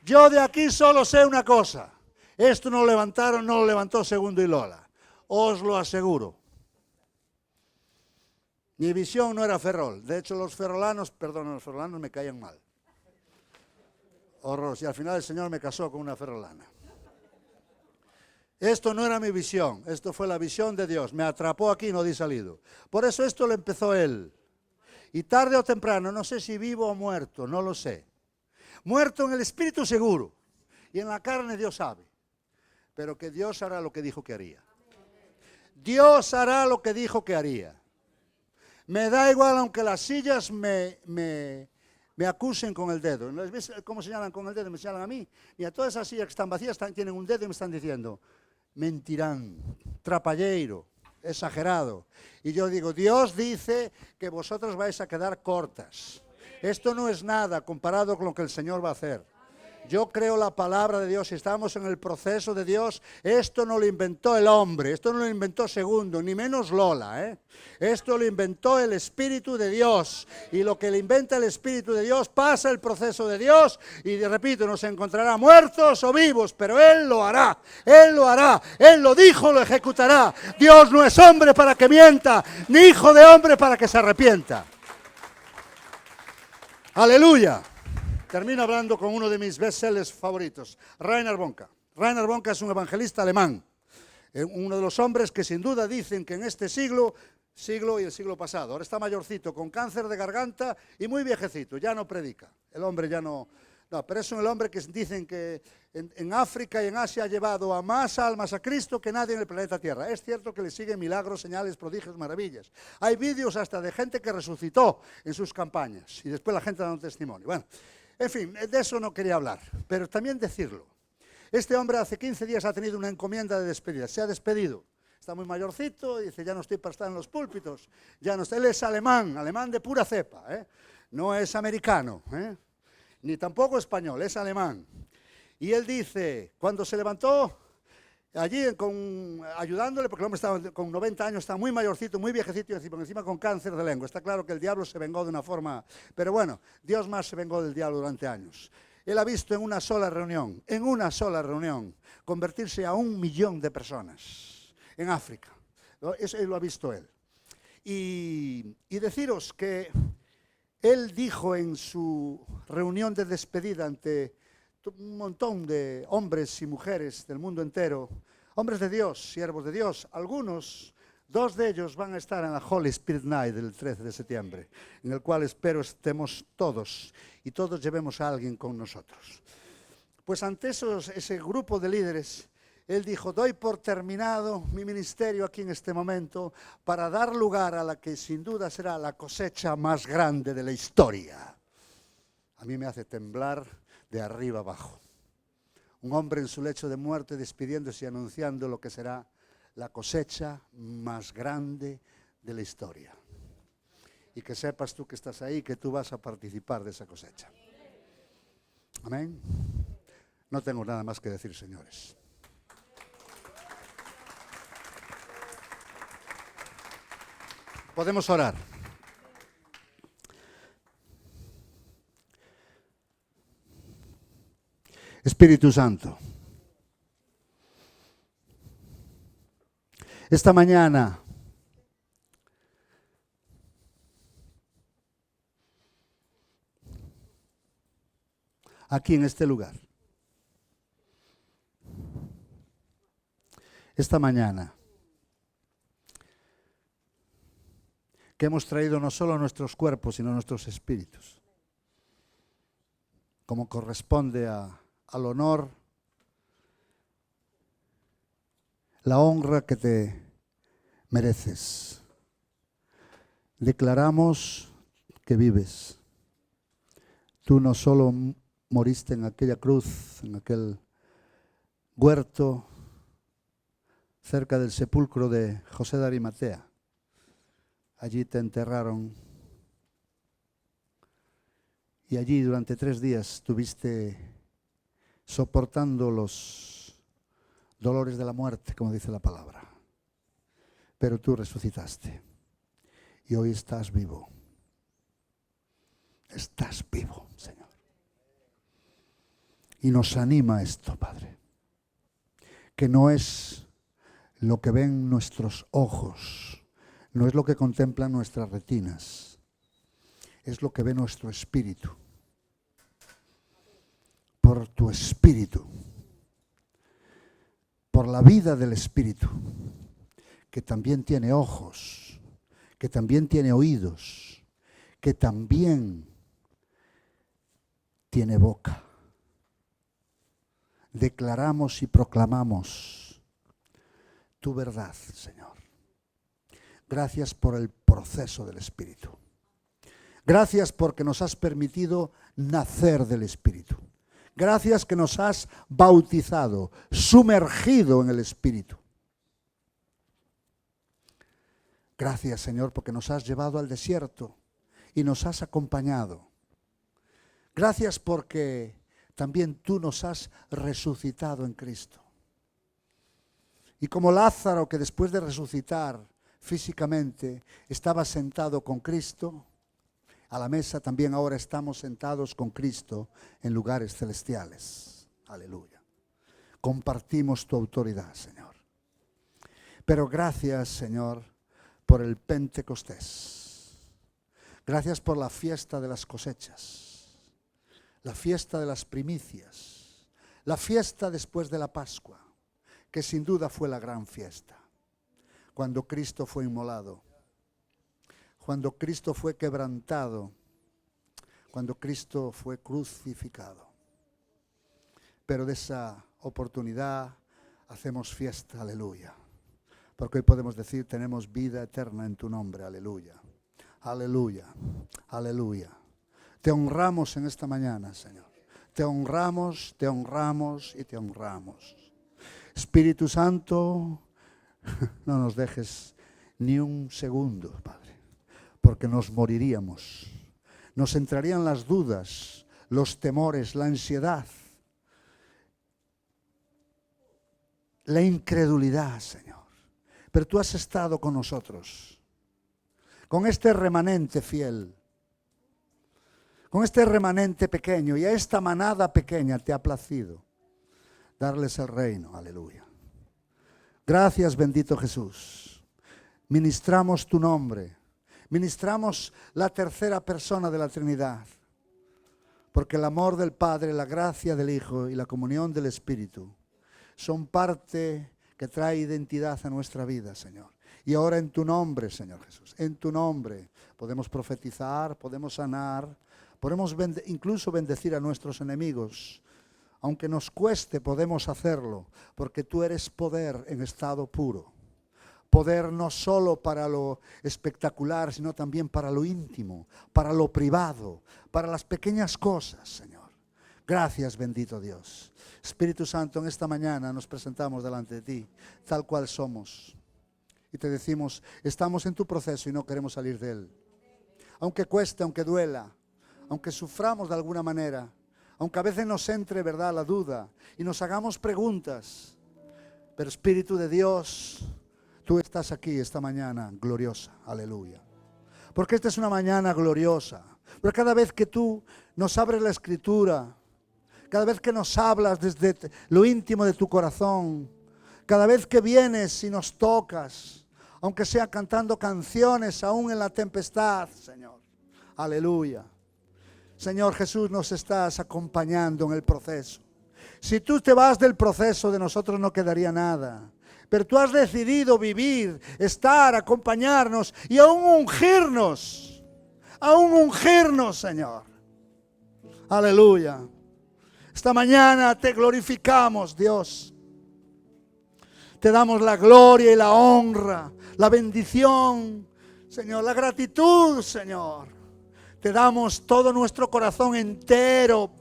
Speaker 1: Yo de aquí solo sé una cosa. Esto no lo levantó Segundo y Lola. Os lo aseguro. Mi visión no era Ferrol. De hecho, los ferrolanos me caían mal. Horror. Y al final el Señor me casó con una ferrolana. Esto no era mi visión. Esto fue la visión de Dios. Me atrapó aquí y no di salido. Por eso esto lo empezó Él. Y tarde o temprano, no sé si vivo o muerto, no lo sé. Muerto en el espíritu seguro. Y en la carne Dios sabe. Pero que Dios hará lo que dijo que haría. Dios hará lo que dijo que haría. Me da igual aunque las sillas me acusen con el dedo. ¿Ves cómo señalan con el dedo? Me señalan a mí. Y a todas esas sillas que están vacías tienen un dedo y me están diciendo, mentirán, trapalleiro, exagerado. Y yo digo, Dios dice que vosotros vais a quedar cortas. Esto no es nada comparado con lo que el Señor va a hacer. Yo creo la palabra de Dios y estamos en el proceso de Dios. Esto no lo inventó el hombre, esto no lo inventó Segundo, ni menos Lola. Esto lo inventó el Espíritu de Dios. Y lo que le inventa el Espíritu de Dios pasa el proceso de Dios y repito, nos encontrará muertos o vivos, pero Él lo hará, Él lo hará, Él lo dijo, lo ejecutará. Dios no es hombre para que mienta, ni hijo de hombre para que se arrepienta. Aleluya. Termino hablando con uno de mis bestsellers favoritos, Rainer Bonke. Rainer Bonke es un evangelista alemán, uno de los hombres que sin duda dicen que en este siglo y el siglo pasado, ahora está mayorcito, con cáncer de garganta y muy viejecito, ya no predica, el hombre ya no, pero es un hombre que dicen que en África y en Asia ha llevado a más almas a Cristo que nadie en el planeta Tierra. Es cierto que le siguen milagros, señales, prodigios, maravillas. Hay vídeos hasta de gente que resucitó en sus campañas y después la gente da un testimonio. Bueno, en fin, de eso no quería hablar, pero también decirlo. Este hombre hace 15 días ha tenido una encomienda de despedida, se ha despedido. Está muy mayorcito, dice, ya no estoy para estar en los púlpitos. Ya no está. Él es alemán de pura cepa, no es americano, ni tampoco español, es alemán. Y él dice, cuando se levantó allí ayudándole, porque el hombre estaba con 90 años, está muy mayorcito, muy viejecito, y encima con cáncer de lengua. Está claro que el diablo se vengó de una forma, pero bueno, Dios más se vengó del diablo durante años. Él ha visto en una sola reunión, convertirse a 1 millón de personas en África. Eso lo ha visto él. Y deciros que él dijo en su reunión de despedida ante un montón de hombres y mujeres del mundo entero, hombres de Dios, siervos de Dios, algunos, 2 de ellos van a estar en la Holy Spirit Night del 13 de septiembre, en el cual espero estemos todos y todos llevemos a alguien con nosotros. Pues ante ese grupo de líderes, Él dijo, doy por terminado mi ministerio aquí en este momento para dar lugar a la que sin duda será la cosecha más grande de la historia. A mí me hace temblar de arriba abajo. Un hombre en su lecho de muerte despidiéndose y anunciando lo que será la cosecha más grande de la historia. Y que sepas tú que estás ahí, que tú vas a participar de esa cosecha. Amén. No tengo nada más que decir, señores. Podemos orar. Espíritu Santo, esta mañana aquí en este lugar, esta mañana, que hemos traído no solo nuestros cuerpos, sino nuestros espíritus, como corresponde al honor, la honra que te mereces. Declaramos que vives. Tú no solo moriste en aquella cruz, en aquel huerto cerca del sepulcro de José de Arimatea. Allí te enterraron y allí durante 3 días estuviste soportando los dolores de la muerte, como dice la palabra. Pero tú resucitaste y hoy estás vivo. Estás vivo, Señor. Y nos anima esto, Padre, que no es lo que ven nuestros ojos, no es lo que contemplan nuestras retinas, es lo que ve nuestro espíritu. Por tu espíritu, por la vida del espíritu, que también tiene ojos, que también tiene oídos, que también tiene boca. Declaramos y proclamamos tu verdad, Señor. Gracias por el proceso del Espíritu. Gracias porque nos has permitido nacer del Espíritu. Gracias que nos has bautizado, sumergido en el Espíritu. Gracias, Señor, porque nos has llevado al desierto y nos has acompañado. Gracias porque también tú nos has resucitado en Cristo. Y como Lázaro, que después de resucitar físicamente estaba sentado con Cristo, a la mesa también ahora estamos sentados con Cristo en lugares celestiales. Aleluya. Compartimos tu autoridad, Señor. Pero gracias, Señor, por el Pentecostés. Gracias por la fiesta de las cosechas, la fiesta de las primicias, la fiesta después de la Pascua, que sin duda fue la gran fiesta, cuando Cristo fue inmolado, cuando Cristo fue quebrantado, cuando Cristo fue crucificado. Pero de esa oportunidad hacemos fiesta, aleluya. Porque hoy podemos decir, tenemos vida eterna en tu nombre, aleluya. Aleluya, aleluya. Te honramos en esta mañana, Señor. Te honramos y te honramos. Espíritu Santo, no nos dejes ni un segundo, Padre, porque nos moriríamos. Nos entrarían las dudas, los temores, la ansiedad, la incredulidad, Señor. Pero tú has estado con nosotros, con este remanente fiel, con este remanente pequeño, y a esta manada pequeña te ha placido darles el reino, aleluya. Gracias, bendito Jesús. Ministramos tu nombre, ministramos la tercera persona de la Trinidad, porque el amor del Padre, la gracia del Hijo y la comunión del Espíritu son parte que trae identidad a nuestra vida, Señor. Y ahora en tu nombre, Señor Jesús, en tu nombre podemos profetizar, podemos sanar, podemos incluso bendecir a nuestros enemigos. Aunque nos cueste, podemos hacerlo, porque tú eres poder en estado puro. Poder no solo para lo espectacular, sino también para lo íntimo, para lo privado, para las pequeñas cosas, Señor. Gracias, bendito Dios. Espíritu Santo, en esta mañana nos presentamos delante de ti, tal cual somos. Y te decimos, estamos en tu proceso y no queremos salir de él. Aunque cueste, aunque duela, aunque suframos de alguna manera, aunque a veces nos entre, ¿verdad?, la duda y nos hagamos preguntas. Pero Espíritu de Dios, tú estás aquí esta mañana gloriosa, aleluya. Porque esta es una mañana gloriosa. Pero cada vez que tú nos abres la Escritura, cada vez que nos hablas desde lo íntimo de tu corazón, cada vez que vienes y nos tocas, aunque sea cantando canciones aún en la tempestad, Señor, aleluya. Señor Jesús, nos estás acompañando en el proceso. Si tú te vas del proceso, de nosotros no quedaría nada. Pero tú has decidido vivir, estar, acompañarnos y aún ungirnos, Señor. Aleluya. Esta mañana te glorificamos, Dios. Te damos la gloria y la honra, la bendición, Señor, la gratitud, Señor. Te damos todo nuestro corazón entero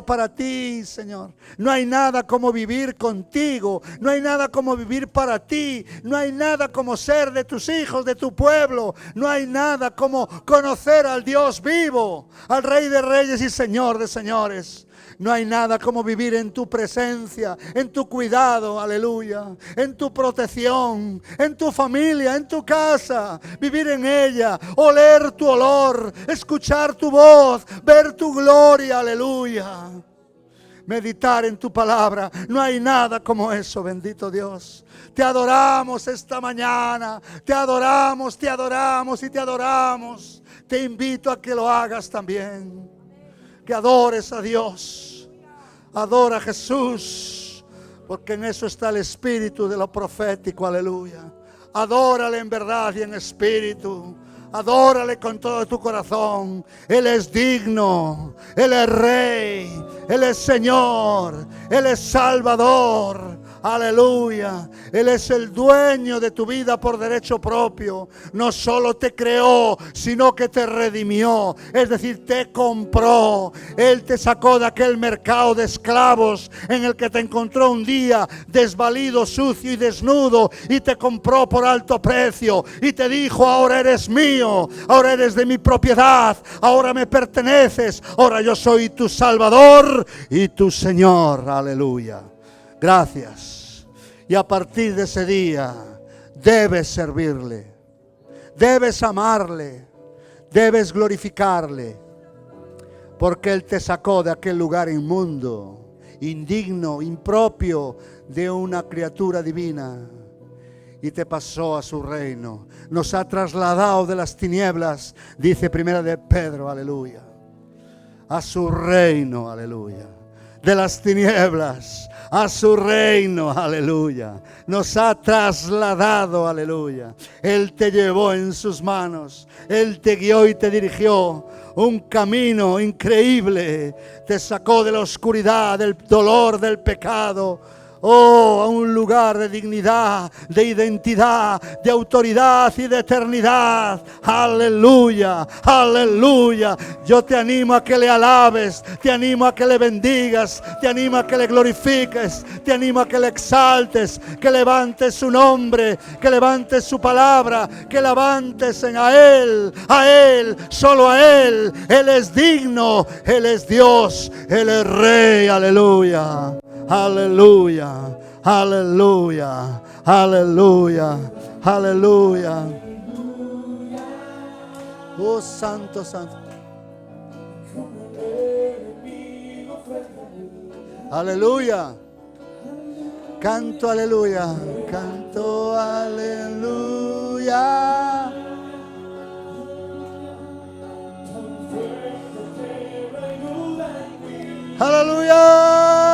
Speaker 1: para ti, Señor. No hay nada como vivir contigo, no hay nada como vivir para ti, no hay nada como ser de tus hijos, de tu pueblo, no hay nada como conocer al Dios vivo, al Rey de Reyes y Señor de Señores. No hay nada como vivir en tu presencia, en tu cuidado, aleluya, en tu protección, en tu familia, en tu casa, vivir en ella, oler tu olor, escuchar tu voz, ver tu gloria, aleluya. Meditar en tu palabra, no hay nada como eso, bendito Dios. Te adoramos esta mañana, te adoramos y te adoramos. Te invito a que lo hagas también. Que adores a Dios, adora a Jesús, porque en eso está el espíritu de lo profético, aleluya. Adórale en verdad y en espíritu, adórale con todo tu corazón. Él es digno, Él es Rey, Él es Señor, Él es Salvador. Aleluya, Él es el dueño de tu vida por derecho propio. No solo te creó, sino que te redimió, es decir, te compró. Él te sacó de aquel mercado de esclavos en el que te encontró un día desvalido, sucio y desnudo, y te compró por alto precio y te dijo: ahora eres mío, ahora eres de mi propiedad, ahora me perteneces, ahora yo soy tu Salvador y tu Señor. Aleluya. Gracias. Y a partir de ese día debes servirle, debes amarle, debes glorificarle, porque Él te sacó de aquel lugar inmundo, indigno, impropio de una criatura divina, y te pasó a su reino. Nos ha trasladado de las tinieblas, dice Primera de Pedro, aleluya, a su reino, aleluya. De las tinieblas a su reino, aleluya. Nos ha trasladado, aleluya. Él te llevó en sus manos, Él te guió y te dirigió un camino increíble. Te sacó de la oscuridad, del dolor, del pecado. Oh, a un lugar de dignidad, de identidad, de autoridad y de eternidad. Aleluya, aleluya. Yo te animo a que le alabes, te animo a que le bendigas, te animo a que le glorifiques, te animo a que le exaltes, que levantes su nombre, que levantes su palabra, que levantes a Él, solo a Él. Él es digno, Él es Dios, Él es Rey, aleluya. Aleluya, aleluya, aleluya, aleluya. Oh, santo, santo. Aleluya. Canto aleluya, canto aleluya. Aleluya.